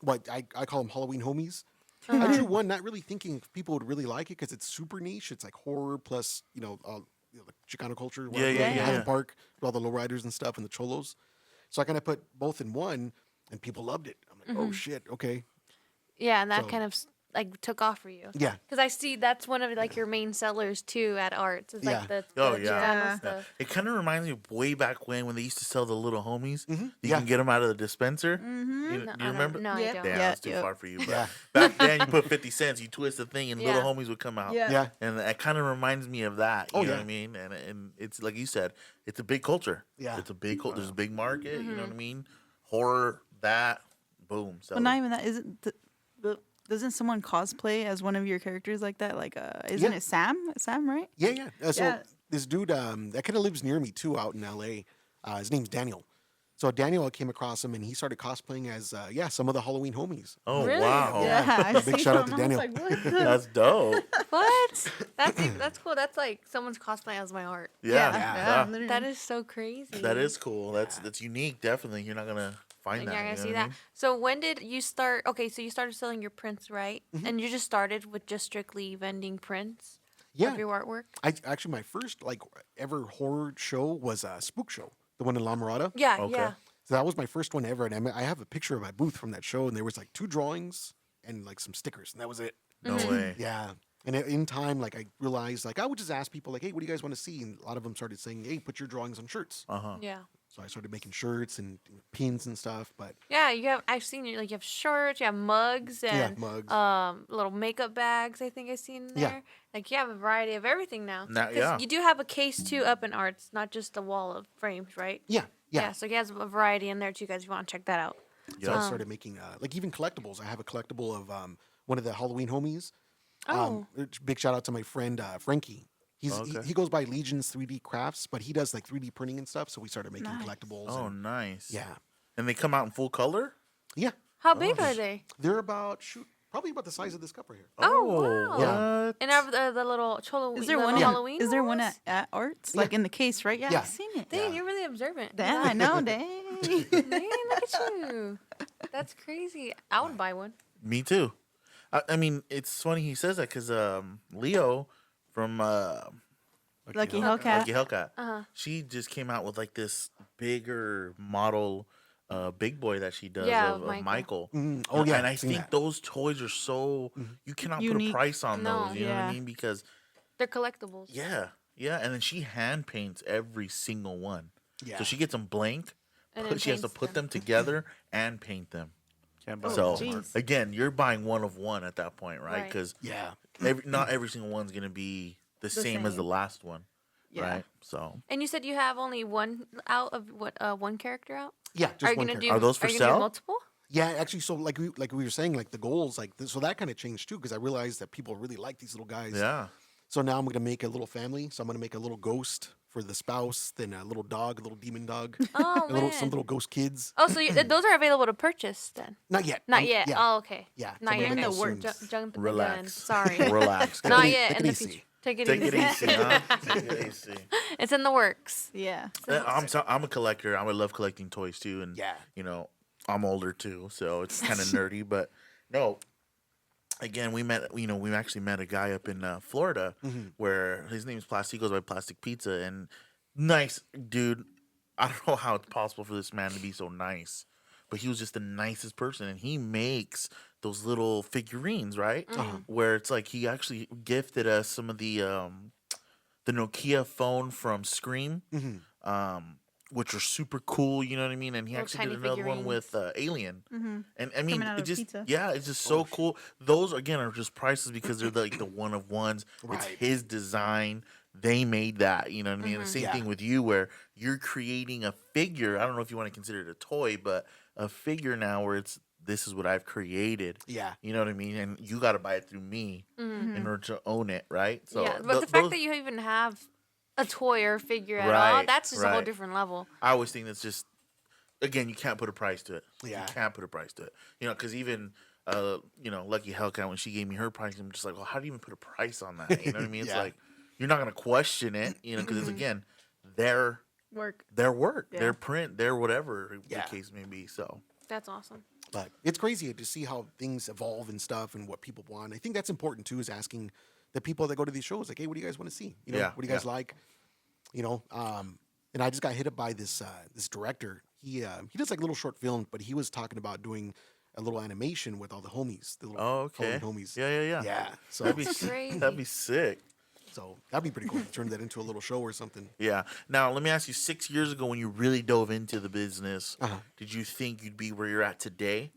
what I call them Halloween homies. I drew one not really thinking if people would really like it because it's super niche. It's like horror plus the Chicano culture. Yeah, yeah, yeah. Highland Park with all the lowriders and stuff and the cholos. So I kind of put both in one, and people loved it. I'm like, oh shit, okay, Yeah, and that So- kind of like took off for you. yeah. Because I see that's one of like your main sellers too at Arts. It's like Yeah. the Oh, Chicano yeah. stuff. It kind of reminds me of way back when they used to sell the little homies. You Yeah. can get them out of the dispenser. Mm-hmm. You, No, do you remember? No, Yeah. I don't. Damn, Yeah, that's too yep. far for you. But Yeah. back then, you put 50 cents, you twist the thing, and little Yeah. homies would come out. Yeah. Yeah. And it kind of reminds me of that. You Oh, know yeah. what I mean? And it's like you said, it's a big culture. Yeah. It's a big culture. There's a big market. You know what I mean? Horror, that, boom. Sell But not it. even that. Doesn't someone cosplay as one of your characters like that? Like, isn't Yeah. it Sam? Sam, right? Yeah. So Yeah. this dude that kind of lives near me too, out in LA. His name's Daniel. So Daniel, I came across him, and he started cosplaying as some of the Halloween homies. Oh, Really? wow. Yeah. I Big see shout out him, to and I was Daniel. Like, what the? That's dope. What? That's cool. That's like someone's cosplay as my art. Yeah. Yeah. Literally. That is so crazy. That is cool. That's unique. Definitely. You're not going to find You're that. gonna you know see what I that. mean? So when did you start? Okay, so you started selling your prints, right? And you just started with just strictly vending prints Yeah. of your artwork. I actually my first ever horror show was a Spook Show, the one in La Mirada. Yeah, Okay. yeah. So that was my first one ever, and I have a picture of my booth from that show, and there was like 2 drawings and like some stickers, and that was it. No way. Yeah. And in time, like I realized, like I would just ask people, like, "Hey, what do you guys want to see?" And a lot of them started saying, "Hey, put your drawings on shirts." Uh-huh. Yeah. So I started making shirts and pins and stuff. But Yeah, you have. I've seen you. Like you have shirts, you have mugs, and mugs. little makeup bags. I think I've seen there. Yeah. Like you have a variety of everything now. Now- 'Cause yeah. You do have a case too up in Arts, not just a wall of frames, right? yeah. So he has a variety in there too, guys. If you want to check that out. So Yeah. I started making like even collectibles. I have a collectible of one of the Halloween homies. Oh. Big shout out to my friend Frankie. Okay. He goes by Legion's 3D Crafts, but he does like 3D printing and stuff. So we started making collectibles. Oh, and, nice. yeah, And they come out in full color? yeah. How big are they? They're about probably about the size of this cup right here. Oh, wow. Yeah. What? And have the little cholo. Is there the one? Halloween? Is there one ones? at Arts? Like in the case, right? Yeah, Yeah. I've seen it. Dang, you're really observant. Damn, I know. Dang. Dang, look at you. That's crazy. I would buy one. Me too. I mean, it's funny he says that because Leo from Lucky Lucky Hellcat. Hellcat, she just came out with like this bigger model big boy that she does Yeah, of Michael. Michael. Oh yeah, And I seen think that. those toys are so you cannot put a Unique. price on No. those. You know what I Yeah. mean? Because They're collectibles. yeah, and then she hand paints every single one. Yeah. So she gets them blank, And but then she has to paints put them. them together and paint them. Can't buy So them. jeez. again, you're buying one of one at that point, right? Right. Because Yeah. not every single one's gonna be the same as the same. last one, Yeah. right? So And you said you have only one out of what? One character out? Yeah. Just Are you one gonna character. do? Are those for you gonna do sale? multiple? Yeah, actually, so like we were saying, like the goals, so that kind of changed too because I realized that people really like these little guys. yeah, So now I'm gonna make a little family. So I'm gonna make a little ghost for the spouse, then a little dog, a little demon dog, Oh man. some little ghost kids. Oh, so those are available to purchase then? Not yet. Not I'm- yet. Yeah. Oh, okay. Yeah, so Not I'm yet. gonna Okay. make that soon. Jumping the gun. relax. Sorry. relax. Not guys. yet. take In it the easy. future. Take it Take easy. it easy, huh? Take it easy. It's in the works. Yeah. I'm a collector. I would love collecting toys too, and Yeah. you know, I'm older too, so it's kind of nerdy. But no, again, we actually met a guy up in Florida where his name is Plastic. He goes by Plastic Pizza, and nice dude. I don't know how it's possible for this man to be so nice, but he was just the nicest person, and he makes those little figurines, right? Where it's like he actually gifted us some of the Nokia phone from Scream. which are super cool. You know what I mean? And he Little actually did tiny another one with Alien. Mm-hmm. And I mean, Coming out it of just pizza. yeah, it's just so cool. Those again are just priceless because they're like the one of ones. It's Right. his design. They made that. You know what I mean? And the same Yeah. thing with you, where you're creating a figure. I don't know if you want to consider it a toy, but a figure now where it's this is what I've created. Yeah. You know what I mean? And you got to buy it through me in order to own it, right? So yeah, but the fact that you even have a toy or figure at all, Right, that's just a whole right. different level. I always think that's just again, you can't put a price to it. Yeah. You can't put a price to it. You know, because even Lucky Hellcat when she gave me her price, I'm just like, well, how do you even put a price on that? You know what I mean? It's Yeah. like you're not gonna question it, because it's again their Work. work, Yeah. their print, their whatever Yeah. the case may be. So That's awesome. But it's crazy to see how things evolve and stuff and what people want. I think that's important too, is asking the people that go to these shows, like, hey, what do you guys want to see? You know, Yeah, what do you guys like? You know, and I just got hit up by this this director. He does like little short films, but he was talking about doing a little animation with all the homies, the little okay, Halloween homies. yeah. Yeah. So That'd be That's crazy. that'd be sick. so that'd be pretty cool to turn that into a little show or something. Yeah. Now let me ask you: 6 years ago, when you really dove into the business, Uh-huh. did you think you'd be where you're at today?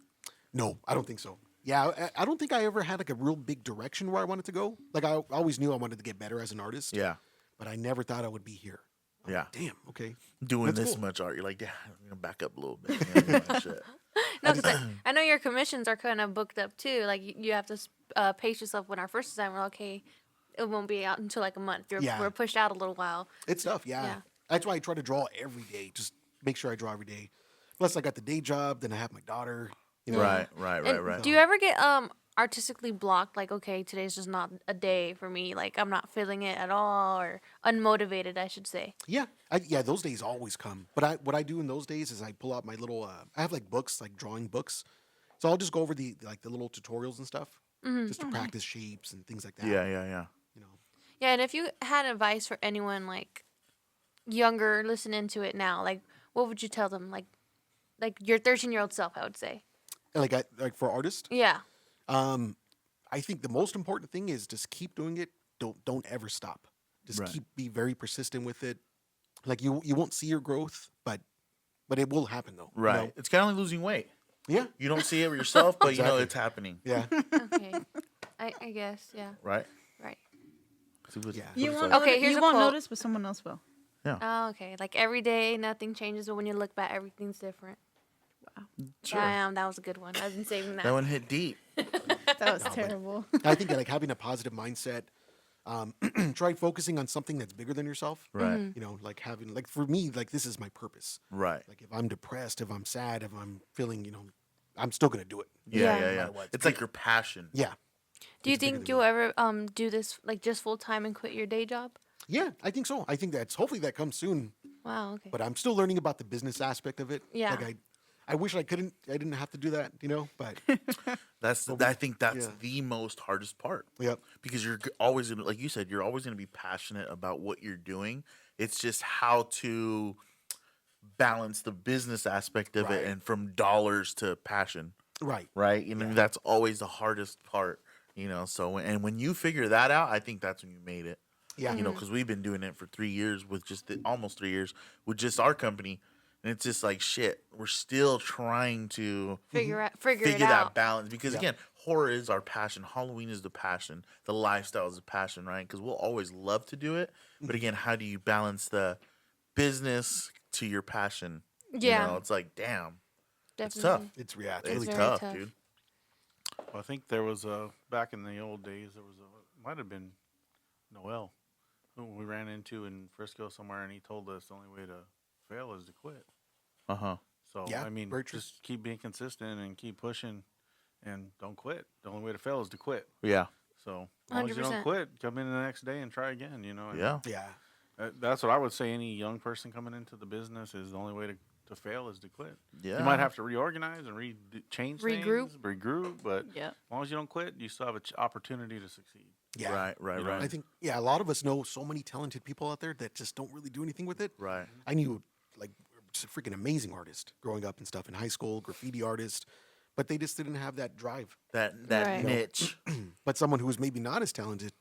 No, I don't think so. Yeah, I don't think I ever had like a real big direction where I wanted to go. Like I always knew I wanted to get better as an artist. Yeah. But I never thought I would be here. I'm Yeah. like, damn. Okay. Doing That's this cool. much art, you're like, yeah, I'm gonna back up a little bit. Man, like, shit. No, because I know your commissions are kind of booked up too. Like you have to pace yourself. When our first design, we're like, okay, it won't be out until like a month. Yeah. We're pushed out a little while. It's tough, yeah. Yeah. That's why I try to draw every day. Just make sure I draw every day. Plus, I got the day job. Then I have my daughter. You know, Right. And do you ever get artistically blocked? Like, okay, today's just not a day for me. Like, I'm not feeling it at all, or unmotivated, I should say. Yeah, yeah. Those days always come. But what I do in those days is I pull out my little. I have like books, like drawing books. So I'll just go over the little tutorials and stuff, just to practice shapes and things like that. Yeah. You know. Yeah, and if you had advice for anyone like younger listening to it now, like what would you tell them? Like your 13-year-old self, I would say. Like for artists, Yeah. I think the most important thing is just keep doing it. Don't ever stop. Just Right. be very persistent with it. Like you won't see your growth, but it will happen though. you Right. know? It's kind of like losing weight. Yeah. You don't see it yourself, but you know Exactly. it's happening. Yeah. Okay. I guess. Yeah. Right. Right. See what- Yeah. what You it's won't. like. Okay, here's you a won't quote. notice, but someone else will. Oh, okay. Like every day, nothing changes, but when you look back, everything's different. Sure. Damn, that was a good one. I've been saving that. That one hit deep. That was terrible. I think that like having a positive mindset, try focusing on something that's bigger than yourself. Right. You know, like having like for me, like this is my purpose. Right. Like if I'm depressed, if I'm sad, if I'm feeling, I'm still gonna do it. Yeah. Yeah. Yeah. No matter what. It's like your passion. Yeah. Do you It's bigger think than you'll ever do this like just full time and quit your day job? Yeah, I think so. I think that's hopefully that comes soon. Wow. Okay. But I'm still learning about the business aspect of it. Yeah. Like I wish I didn't have to do that, but I think that's Yeah. the most hardest part. yep. Because you're always gonna, like you said, you're always gonna be passionate about what you're doing. It's just how to balance the business aspect of Right. it and from dollars to passion. Right. Right. That's always the hardest part. So and when you figure that out, I think that's when you made it. Yeah. Because we've been doing it for 3 years with just almost 3 years with just our company, and it's just like shit. We're still trying to figure it figure that out. balance because again, horror is our passion. Halloween is the passion. The lifestyle is the passion, right? Because we'll always love to do it, but again, how do you balance the business to your passion? Yeah. It's like damn, it's Definitely. tough. It's yeah, it's It's really very tough, tough. dude. Well, I think there was back in the old days. There was might have been Noel who we ran into in Frisco somewhere, and he told us the only way to fail is to quit. Uh huh. So Yeah, I mean, very true. just keep being consistent and keep pushing, and don't quit. The only way to fail is to quit. Yeah. So as long as you 100%. don't quit, come in the next day and try again. And Yeah. yeah. That's what I would say. Any young person coming into the business is the only way to fail is to quit. Yeah. You might have to reorganize and change Regroup. things, regroup, but Yeah. as long as you don't quit, you still have an opportunity to succeed. Yeah. Right. You know, Right. I think a lot of us know so many talented people out there that just don't really do anything with it. Right. I knew like just a freaking amazing artist growing up and stuff in high school, graffiti artist, but they just didn't have that drive. That Right. niche. But someone who was maybe not as talented,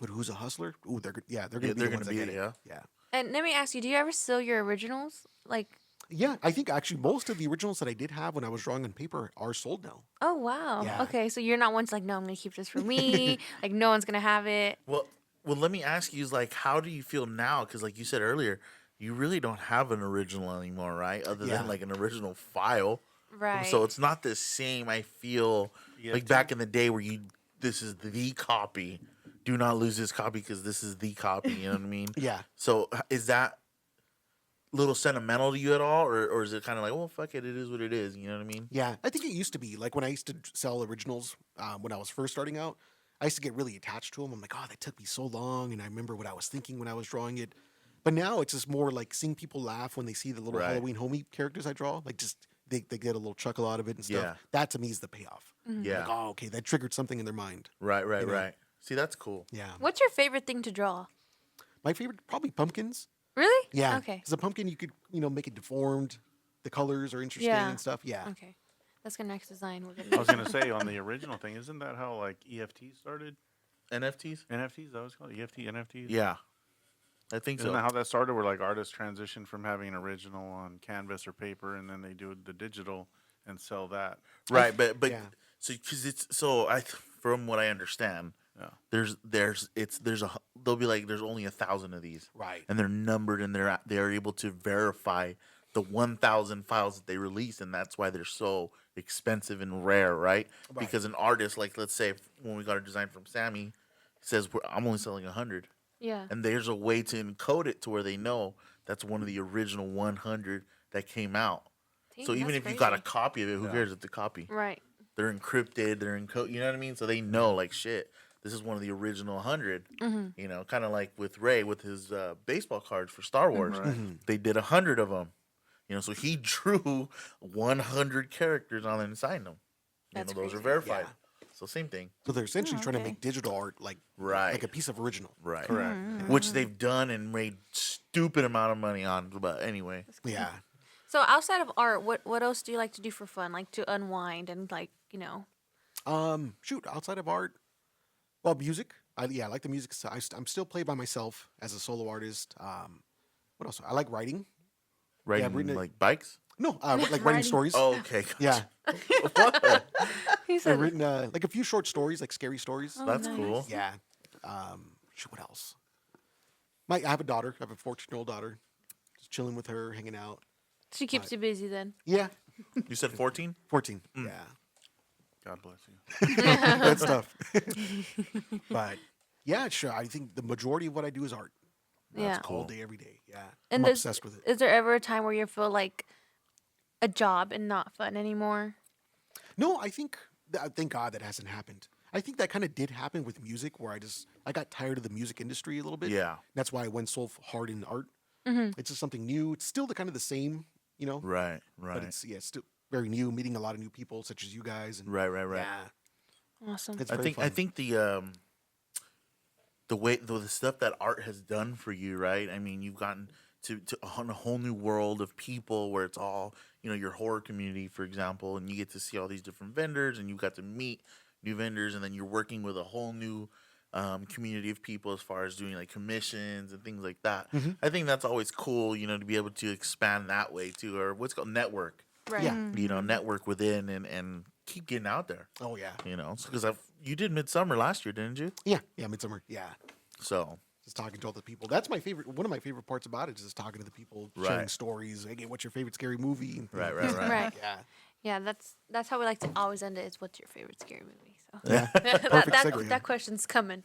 but who's a hustler, they're gonna be the they're ones gonna that be get it, it. Yeah. And let me ask you, do you ever steal your originals? Like, Yeah, I think actually most of the originals that I did have when I was drawing on paper are sold now. oh wow, Yeah. okay, so you're not one to like, no, I'm gonna keep this for me. Like, no one's gonna have it. Well, let me ask you: is like, how do you feel now? Because, like you said earlier, you really don't have an original anymore, right? Other Yeah. than like an original file. Right. So it's not the same. I feel like back in the day where this is the copy. Do not lose this copy because this is the copy. You know what I mean? Yeah. So is that a little sentimental to you at all, or is it kind of like, well, fuck it, it is what it is? You know what I mean? Yeah, I think it used to be like when I used to sell originals when I was first starting out. I used to get really attached to them. I'm like, oh, that took me so long, and I remember what I was thinking when I was drawing it. But now it's just more like seeing people laugh when they see the little Right. Halloween homie characters I draw. Like just they get a little chuckle out of it and stuff. Yeah. That to me is the payoff. Yeah. Like, oh, okay, that triggered something in their mind. Right. You know? Right. See, that's cool. Yeah. What's your favorite thing to draw? My favorite probably pumpkins. Really? Yeah. Okay. Because a pumpkin you could make it deformed. The colors are interesting Yeah. and stuff. Yeah. Okay. That's our next design. We're I gonna was gonna say on the original thing, isn't that how like EFT started? NFTs? NFTs, that was called EFT, NFTs. Yeah, I think Isn't so. that how that started? Where like artists transition from having an original on canvas or paper, and then they do the digital and sell that. Right, but Yeah. so because it's so from what I understand, Yeah. they'll be like there's only 1,000 of these, Right. and they're numbered and they're able to verify the 1,000 files that they release, and that's why they're so expensive and rare, right? Because an artist, like let's say when we got a design from Sammy, says I'm only selling 100, Yeah. and there's a way to encode it to where they know that's one of the original 100 that came out. Dang, So even that's if you got a crazy. copy of it, who cares if the copy? Right. They're encrypted, they're encoded. You know what I mean? So they know, like, shit, this is one of the original 100. You know, kind of like with Ray with his baseball cards for Star Wars. They did 100 of them. You know, so he drew 100 characters on them and signed them. That's those are crazy. verified. So same thing. So they're essentially trying to okay. make digital art like Right. a piece of original. Right. Correct. Which they've done and made stupid amount of money on. But anyway. Yeah. So outside of art, what else do you like to do for fun? Like to unwind and like, Shoot, outside of art, well, music. I like the music. So I'm still play by myself as a solo artist. What else? I like writing. Writing written it- like bikes? No, like writing Writing. stories. Oh, okay. Yeah, he I've said, written like a few short stories, like scary stories. That's nice. cool. Yeah. Shoot, what else? I have a daughter. I have a 14-year-old daughter. Just chilling with her, hanging out. she keeps you busy then. Yeah, You said 14? 14. Yeah, God bless you. that's tough. But yeah, sure. I think the majority of what I do is art. Yeah. All day, every day. Yeah, And I'm there's- obsessed with it. Is there ever a time where you feel like a job and not fun anymore? No, I think thank God that hasn't happened. I think that kind of did happen with music, where I got tired of the music industry a little bit. Yeah. That's why I went so hard in art. It's just something new. It's still the kind of the same, Right. but Right. it's still very new. Meeting a lot of new people, such as you guys. And Right. Yeah, Awesome. it's I very think fun. I think the way the stuff that art has done for you, right? I mean, you've gotten to on a whole new world of people where it's all, your horror community, for example, and you get to see all these different vendors, and you got to meet new vendors, and then you're working with a whole new community of people as far as doing like commissions and things like that. I think that's always cool, to be able to expand that way too, or what's called network. Right. Yeah. Network within and keep getting out there. Oh yeah, Because you did Midsummer last year, didn't you? yeah. Midsummer. Yeah, So just talking to all the people. That's my favorite. One of my favorite parts about it is just talking to the people, sharing Right. stories. Hey, what's your favorite scary movie? And Right, things right, like right. that. Yeah, Yeah, that's how we like to always end it. Is what's your favorite scary movie? So yeah. that Perfect segue. that question's coming.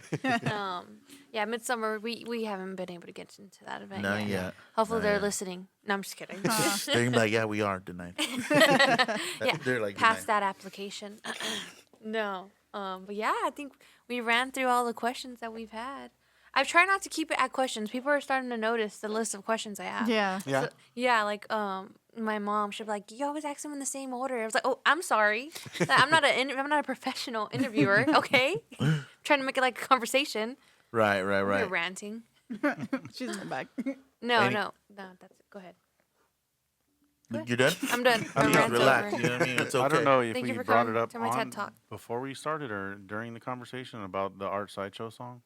Yeah, Midsummer. We haven't been able to get into that event not yet. yet. Hopefully Not they're yet. listening. No, I'm just kidding. They're gonna be like, yeah, we are tonight. Yeah, They're like, pass "Good night." that application. No. But yeah, I think we ran through all the questions that we've had. I've tried not to keep it at questions. People are starting to notice the list of questions I have. Yeah. Yeah. So, yeah, like my mom, she'd be like, "You always ask them in the same order." I was like, "Oh, I'm sorry. I'm not a professional interviewer. Okay, trying to make it like a conversation." Right. You're ranting. She's going back. No, Any- no, that's it. Go ahead. You're done? I'm done. My Just rant's relax. over. You know what I mean? It's okay. I don't know if Thank we you for brought coming it up to my TED on Talk. before we started or during the conversation about the Art Sideshow song.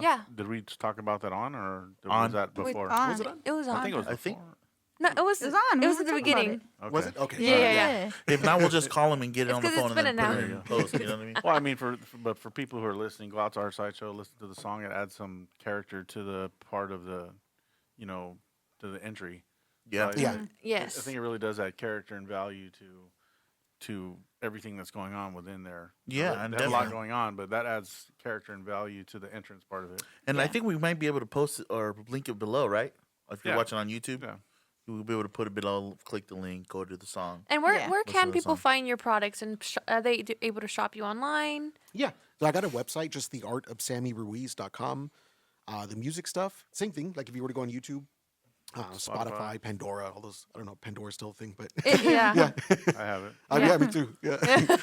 Yeah. Did we just talk about that On. was that Wait, before? on. Was it on? It was on. I think it was I think- before. No, it was. It was on. It We was were at the talking about beginning. Okay. Was it? Okay. Yeah, yeah, yeah. If not, we'll just call him and get it It's on the 'cause phone it's and then been put an it in hour. post. You know what I mean? Well, I mean, but for people who are listening, go out to our sideshow, listen to the song. It adds some character to the part of the, to the entry. Yeah. Yeah. I Yes. think it really does add character and value to everything that's going on within there. Yeah, They and have a lot definitely. going on, but that adds character and value to the entrance part of it. And I Yeah. think we might be able to post it or link it below, right? If you're Yeah. watching on YouTube, Yeah. we'll be able to put it below, click the link, go to the song. And where Yeah. where Listen can to the people song. find your products? And are they able to shop you online? Yeah. So I got a website, just theartofsammyruiz.com. The music stuff, same thing. Like if you were to go on YouTube, Spotify, Pandora, all those. I don't know, if Pandora's still a thing, but Yeah. yeah. I have it. Yeah. Yeah, me too. Yeah.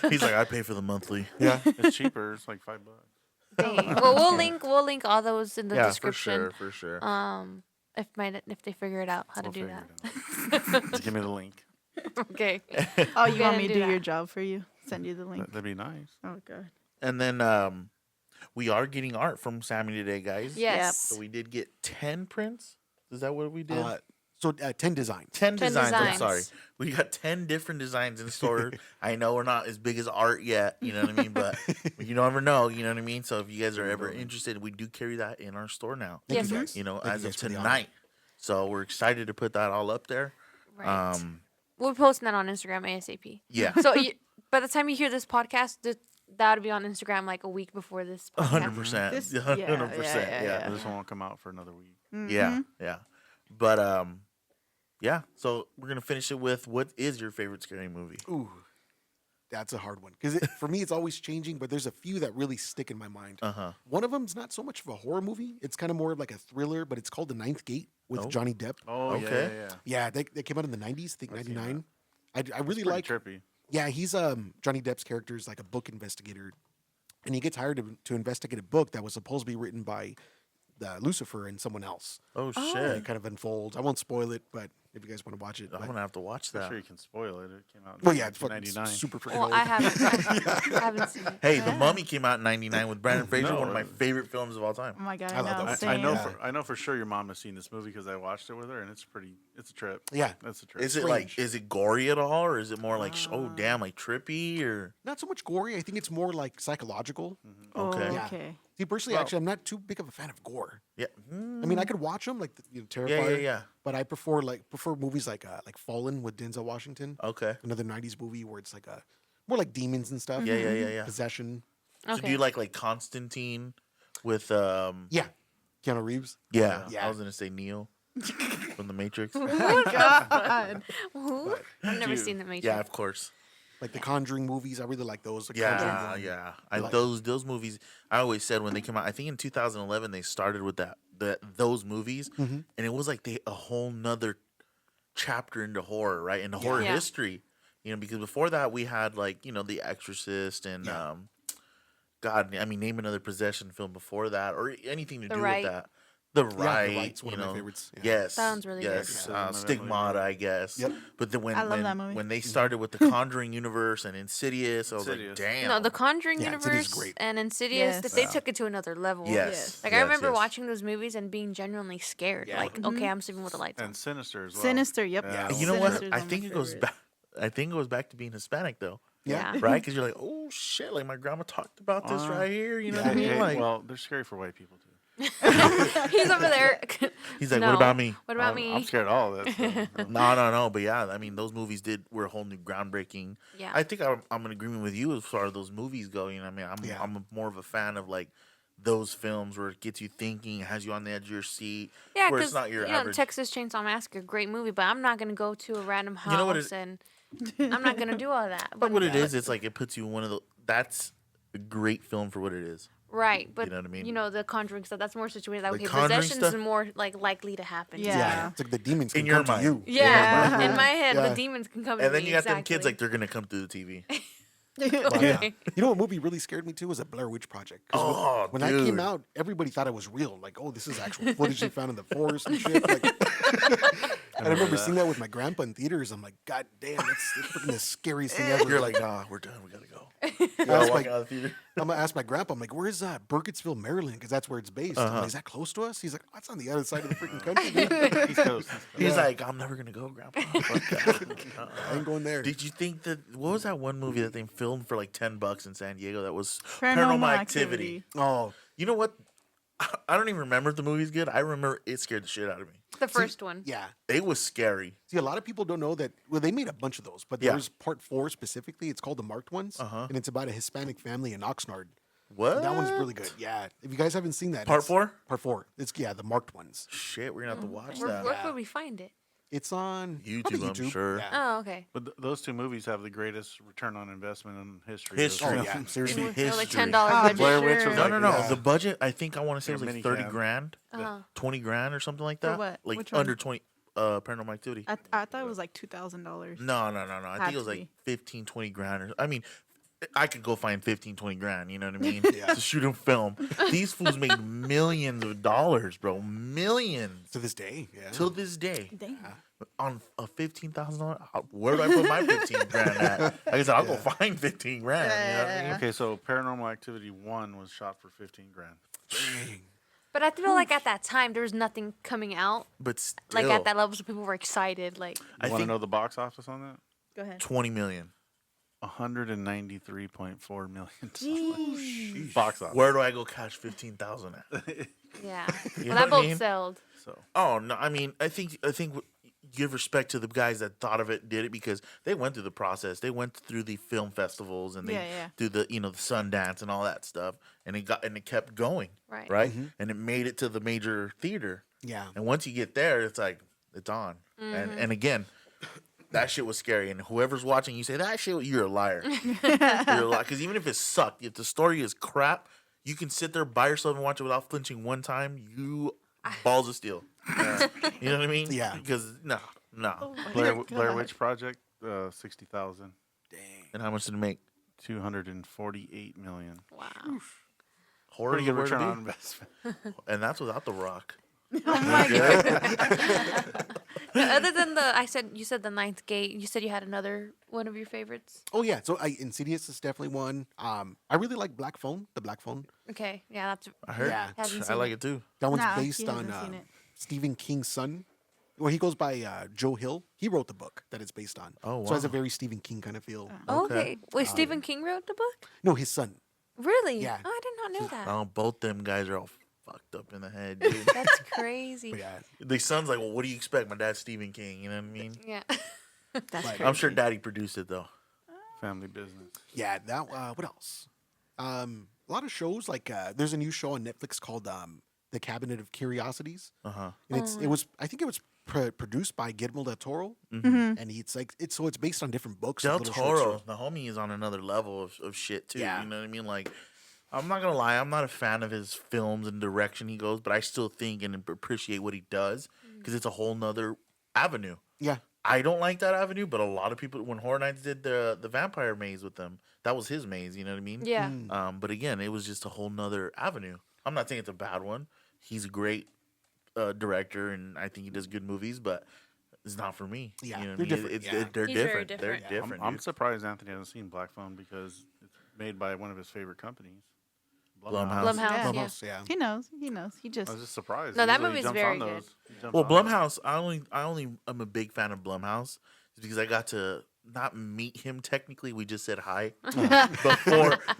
He's like, I pay for the monthly. Yeah. It's cheaper. It's like $5. Dang. Well, we'll link all those in the Yeah, description. for sure. If they figure it out how to We'll do figure that. it out. Just give me the link. Okay. Oh, you want gonna me to do do your that. job for you? Send you the link. That'd be nice. Oh god. And then we are getting art from Sammy today, guys. Yes. So we did get 10 prints. Is that what we did? 10 designs. 10 designs. I'm designs. sorry. We got 10 different designs in store. I know we're not as big as art yet, you know what I mean? But you never know, you know what I mean? So if you guys are ever interested, we do carry that in our store now, Thank Yes. you guys. you know, Thank as you of guys for the honor. tonight. So we're excited to put that all up there. Right. We'll be posting that on Instagram ASAP. Yeah. So by the time you hear this podcast, that would be on Instagram like a week before this podcast. 100%. This- 100%. yeah, Yeah. This one won't come out for another week. Yeah. Yeah. But yeah. So we're gonna finish it with, what is your favorite scary movie? Ooh, that's a hard one because for me it's always changing. But there's a few that really stick in my mind. Uh-huh. One of them's not so much of a horror movie; it's kind of more of like a thriller. But it's called The Ninth Gate with Oh. Johnny Depp. Oh, Okay. yeah. Yeah, they came out in the '90s. I think I've seen '99. I really Pretty like. trippy. Yeah, he's Johnny Depp's character is like a book investigator, and he gets hired to investigate a book that was supposed to be written by Lucifer and someone else. Oh, Oh. shit. And it kind of unfolds. I won't spoil it, but if you guys want to watch it, I'm but- gonna have to watch I'm that. sure you can spoil it. It came out in well, yeah, it's fucking 1999. super freaking Well, old. I haven't seen it. Hey, The Mummy came out in '99 with Brandon Fraser, No, one of my it- favorite films of all time. Oh my god. I I love know. that. I Same. know Yeah. I know for sure your mom has seen this movie because I watched it with her, and it's a trip. Yeah, That's a trip. Is it Strange. is it gory at all, or is it more like, oh damn, like trippy, or not so much gory. I think it's more like psychological. Oh, Okay. Yeah. okay. See, personally, Well- actually, I'm not too big of a fan of gore. yeah? I mean, I could watch them, like Terrifier. yeah. But I prefer movies like Fallen with Denzel Washington, Okay. another '90s movie where it's like more like demons and stuff. Yeah. Possession. So do Okay. you like Constantine with Yeah, Keanu Reeves. Yeah, Yeah. I was gonna say Neo from The Matrix. Oh god. Who? I've never you- seen the Matrix. Yeah, of course. Like the Conjuring movies, I really like those. The Conjuring Yeah, one. yeah. Like- Those movies. I always said when they came out. I think in 2011 they started with those movies, Mhm. and it was like a whole nother chapter into horror, right? Into horror Yeah. history. You know, because before that we had like The Exorcist and Yeah. God, I mean, name another possession film before that or anything to The do Right. with that. The Yeah, The Right, Right's one of my favorites. Yeah. Yes, Sounds really good. yes. Yeah. Another movie. Stigmata, I guess. Yep. But then I love that movie. when they started with the Conjuring universe and Insidious, I was like, Insidious. damn. No, the Conjuring Yeah, Insidious is universe great. and Insidious, Yes. that they Yeah. took it to another level. Yes. Like I yes, remember yes. watching those movies and being genuinely scared. Yeah. Like, okay, I'm sleeping with the lights on. And Sinister as well. Sinister. Yep. Yeah. And you know what? Sinister's I one of think my it goes favorites. back. I think it goes back to being Hispanic though, Yeah. Yeah. right? Because you're like, oh shit, like my grandma talked about this right here. You know what I Hey, mean? Like, well, they're scary for white people too. He's over there. he's like, No. what about me? What about I'm me? scared of all of that stuff. No. But yeah, I mean, those movies were a whole new groundbreaking. Yeah. I think I'm in agreement with you as far as those movies go. You know, what I mean, Yeah. I'm more of a fan of like those films where it gets you thinking, has you on the edge of your seat. Yeah, where because it's not your you know, average. Texas Chainsaw Massacre, great movie, but I'm not gonna go to a random house You know what it- and I'm not gonna do all that. But what it is, it's like it puts you in one of the. That's a great film for what it is. right? But know what I mean? the Conjuring stuff, that's more situated like The okay, Conjuring possessions stuff? are more like likely to happen. Yeah. Yeah, it's like the demons can In your come to mind. you. Yeah, Yeah. in my head, Yeah. the demons can come. And to then me, you got them exactly. kids like they're gonna come through the TV. Okay. You know what movie really scared me too was a Blair Witch Project. 'Cause Oh, when that came dude. out, everybody thought it was real. Like, oh, this is actual footage they found in the forest and shit. Like, And I remember seeing that with my grandpa in theaters. I'm like, God damn, that's freaking the scariest thing ever. You're like, nah, we're done. We gotta go. I You're asked walking my- out of the theater. I'm gonna ask my grandpa. I'm like, "Where's Burkittsville, Maryland? Because that's where it's based." I'm like, is that close to us? He's like, "That's on the other side of the freaking country." Dude. East Coast. He's like, I'm never gonna go, Grandpa. Fuck that. I ain't going there. Did you think that what was that one movie that they filmed for like $10 in San Diego that was Paranormal Activity. Oh, You know what? I don't even remember if the movie's good. I remember it scared the shit out of me. The first one. yeah. It was scary. See, a lot of people don't know that. Well, they made a bunch of those, but Yeah. there's part 4 specifically. It's called The Marked Ones, and it's about a Hispanic family in Oxnard. What? That one's really good. Yeah, if you guys haven't seen that, Part it's- 4? Part 4. It's The Marked Ones. Shit, we're gonna have to watch Where, that. where could we find it? It's on YouTube, probably I'm sure. Yeah. Oh, okay. But those two movies have the greatest return on investment in history. History. Oh Of yeah, film. seriously. In Like history. $10 budget. Blair Witch sure. was No, like- no, no. Yeah. The budget, I think I want to say it was Their like 30 minicam. grand, Uh-huh. 20 grand or something like For that. what? Like Which one? under 20. Paranormal Activity. I thought it was like $2,000. No. I Had think it was to like be. 15, 20 grand. I mean, I could go find 15, 20 grand. You know what I mean? Yeah. To shoot a film. These fools made millions of dollars, bro. Millions. To this day, yeah. Till this day. Damn. On a $15,000, where do I put my 15 grand at? Like I said, I'll go find 15 grand. You know what I mean? Okay, so Paranormal Activity 1 was shot for 15 grand. Dang. But I feel like at that time there was nothing coming out But still, like at that level, so people were excited. Like, I You want to think know the box office on that? Go ahead. 20 million. 193.4 million. Box office. Where do I go cash 15,000 at? yeah. You Well, know that what I boat mean? sailed. So Oh no, I mean, I think give respect to the guys that thought of it, did it because they went through the process. They went through the film festivals and they Yeah. do the the Sundance and all that stuff, and it kept going, Right. right, and it made it to the major theater. Yeah. And once you get there, it's like it's on. And again, that shit was scary. And whoever's watching, you say that shit, you're a liar. You're a liar. Because even if it sucked, if the story is crap, you can sit there by yourself and watch it without flinching one time. You balls of steel. You know what I mean? Yeah. Because no. Blair Witch Project, 60,000. Dang. And how much did it make? 248 million. Wow. Horror Pretty is good where to return be. on investment. And that's without the Rock. Other than you said the Ninth Gate. You said you had another one of your favorites. Oh yeah, so Insidious is definitely one. I really like Black Phone, the Black Phone. Okay, yeah, that's I heard. Yeah. Haven't I seen like it. it too. That one's Nah, based he on hasn't seen it. Stephen King's son. Well, he goes by Joe Hill. He wrote the book that it's based on. Oh, So it has a wow. very Stephen King kind of feel. Oh, Okay. okay. Wait, Stephen King wrote the book? No, his son. Really? Yeah. Oh, I did not know that. Oh, both them guys are all fucked up in the head, dude. That's crazy. But yeah, The son's like, well, what do you expect? My dad's Stephen King. You know what I mean? Yeah. That's Like, crazy. I'm sure Daddy produced it though. Family business. yeah. That. What else? A lot of shows like there's a new show on Netflix called The Cabinet of Curiosities. Uh huh. And it was I think it was produced by Guillermo del Toro, Mm-hmm. and it's based on different books. Del little short Toro, stories. the homie, is on another level of shit too. Yeah. You know what I mean? Like, I'm not gonna lie, I'm not a fan of his films and direction he goes, but I still think and appreciate what he does because it's a whole nother avenue. Yeah, I don't like that avenue, but a lot of people, when Horror Nights did the vampire maze with them, that was his maze. You know what I mean? Yeah. But again, it was just a whole nother avenue. I'm not saying it's a bad one. He's a great director, and I think he does good movies, but it's not for me. Yeah, you know what they're I mean? different, It's, yeah. they're He's very different. different. They're Yeah. different. I'm dude. surprised Anthony hasn't seen Black Phone because it's made by one of his favorite companies. Blumhouse. Blumhouse. Yeah. Yeah. almost, yeah. He knows. He knows. He just. I was just surprised. No, that Usually he movie's jumps very on good. those. He jumps Well, on those. Blumhouse, I only am a big fan of Blumhouse is because I got to not meet him technically. We just said hi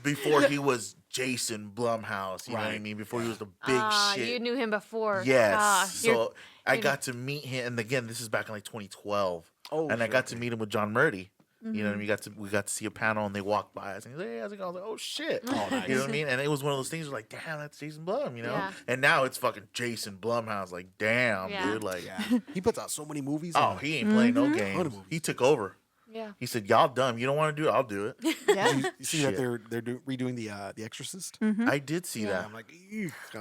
before he was Jason Blumhouse. You know what I Right. mean? Before he was the big shit. You knew him before. Yes. You're- So I got to meet him, and again, this is back in like 2012. Oh, and I shit, got to okay. meet him with John Murdy. You know what I mean? We got to see a panel, and they walked by us, and he's like, "Hey, how's it going?" I was like, "Oh shit!" Oh, nice. You know what I mean? And it was one of those things. Where like, damn, that's Jason Blum. You know? Yeah. And now it's fucking Jason Blumhouse. Like, damn, Yeah. dude. Like, Yeah, he puts out so many movies. oh, and- he ain't playing no Ton of games. movies. He took over. Yeah. He said, "Y'all dumb. You don't want to do it. I'll do it." Yeah. you see that Shit. they're redoing the Exorcist. I did see Yeah, that. I'm like, eek, I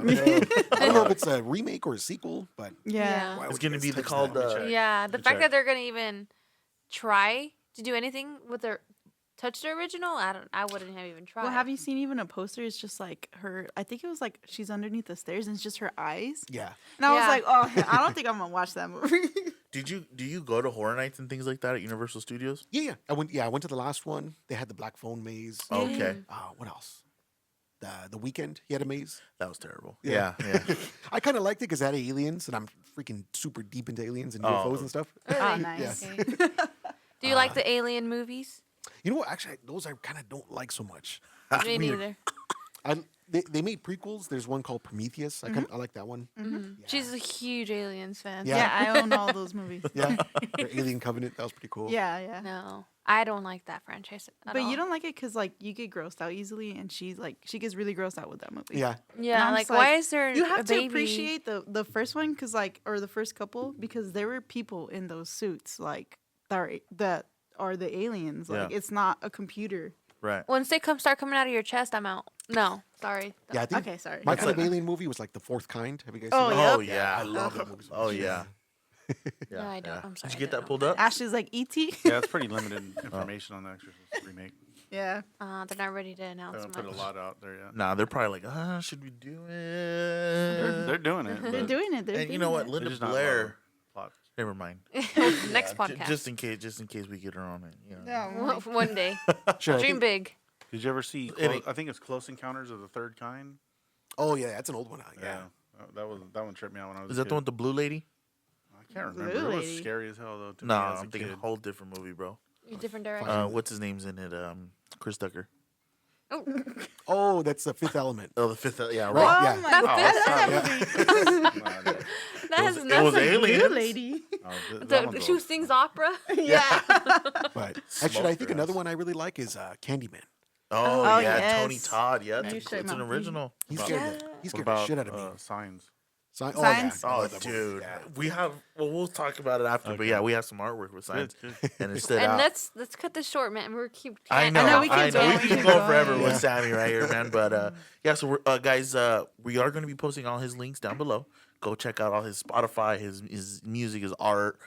don't know if it's a remake or a sequel, but Yeah. why It's would you gonna guys be the touch called. that? check. Yeah. The Good fact check. that they're gonna even try to do anything with their touch the original, I wouldn't have even tried. Well, have you seen even a poster? It's just like her. I think it was like she's underneath the stairs, and it's just her eyes. Yeah. And I was Yeah. like, oh, I don't think I'm gonna watch that movie. Do you go to horror nights and things like that at Universal Studios? Yeah. I went to the last one. They had the Black Phone maze. Okay, What else? The Weekend. He had a maze. that was terrible. Yeah. Yeah. I kind of liked it because it had aliens, and I'm freaking super deep into aliens and UFOs and stuff. Really? Oh, nice. Okay. Do you like the Alien movies? You know what? Actually, those I kind of don't like so much. Me Weird. neither. They made prequels. There's one called Prometheus. I like that one. Yeah. She's a huge Aliens fan. Yeah. Yeah, I own all those movies. Yeah. Or Alien Covenant. That was pretty cool. Yeah, yeah. No, I don't like that franchise at But all. you don't like it because like you get grossed out easily, and she gets really grossed out with that movie. Yeah. Yeah, I'm like just why like, is there You a have to baby? appreciate the first one because or the first couple because there were people in those suits like that are the aliens. Like Yeah. it's not a computer. Right. Once they start coming out of your chest, I'm out. No, sorry. Yeah. I think Okay, sorry. my It's kind of like- alien movie was like The Fourth Kind. Have you guys Oh, seen that? Oh Yep. yeah. I love that movie. so Oh much. yeah. No, I don't. I'm Did sorry. you get I that don't. pulled up? Ashley's like E.T. Yeah, it's pretty limited information on the Exorcist remake. Yeah. They're not ready to They announce haven't put a much. lot out there yet. Nah, they're probably like, should we do They're it? doing it. They're but doing it. They're And you doing know what, it. Linda there's not a lot Blair. of plot. Never mind. Next J- podcast. just in case we get her on it. You know. Yeah, One day. Sure, I Dream think- big. Did you ever see? I think it's Close Encounters of the Third Kind. Oh yeah, that's an old one. Yeah. That one tripped me out when I was. Is a that the one kid. with the blue lady? I can't Blue remember. It was Lady. scary as hell though. To No, me as a I'm thinking a kid. whole different movie, bro. Different direction. What's his name's in it? Chris Tucker. Oh, that's the Fifth Element. Oh, the fifth. Yeah, Oh right. Yeah. my That god, fits. I love that movie. That has it was nothing. Aliens. Blue lady. Oh, that one's Who old. sings opera? Yeah. But actually, I Smoked think her another ass. one I really like is Candyman. Oh, Oh, yeah, Tony yes. Todd. Yeah, You it's shut an my- original. He About- scared, he What scared about the shit out of me. Signs? Signs? Signs? I Oh, love that movie. dude, Yeah. we have. Well, we'll talk about it after. But Okay. yeah, we have some artwork with signs, Good. and it stood And out. let's cut this short, man. We're keep. I can't- know, I know, we I can know. go- We we can can go go, forever yeah. with Sammy right here, man. But yeah, so guys, we are going to be posting all his links down below. Go check out all his Spotify, his music, his art,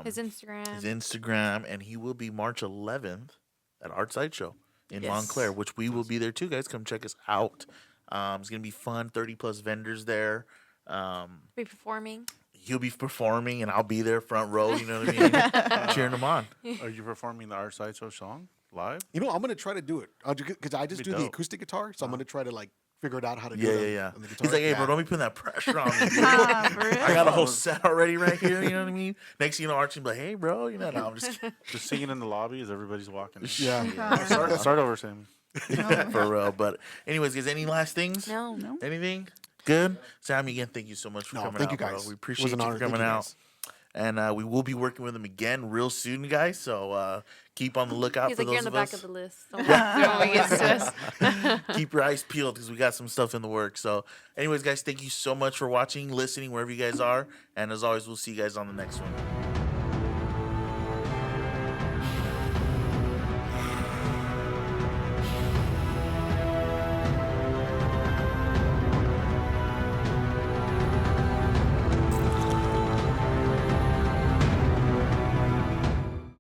His Instagram. his Instagram, and he will be March 11th at Art Sideshow in Yes. Montclair, which we will be there too, guys. Come check us out. It's gonna be fun. 30+ vendors there. Be performing. He'll be performing, and I'll be there front row. You know what I mean? Cheering him on. Are you performing the Art Sideshow song live? You know, I'm gonna try to do it because I just Be do the dope. acoustic guitar, so I'm gonna try to like figure it out how to do Yeah, it. yeah. On the guitar. He's like, hey, Yeah. bro, don't be putting that pressure on me. Dude. Ah, for real? I got a whole set already right here. You know what I mean? Next thing you know, Archie will be like, hey, bro, you know, no, I'm just kidding. Just singing in the lobby as everybody's walking. In. Yeah. Start over, Sammy. For real. But anyways, guys, any last things? No. No. Anything? Good? Sammy, again, thank you so much for No, coming thank out, you guys. bro. We It appreciate was you an for honor. Thank coming you out. guys. And we will be working with him again real soon, guys. So keep on the lookout He's for like, you're those in the of back us. of the list. Don't worry when he gets to us. Keep your eyes peeled because we got some stuff in the works. So, anyways, guys, thank you so much for watching, listening, wherever you guys are. And as always, we'll see you guys on the next one.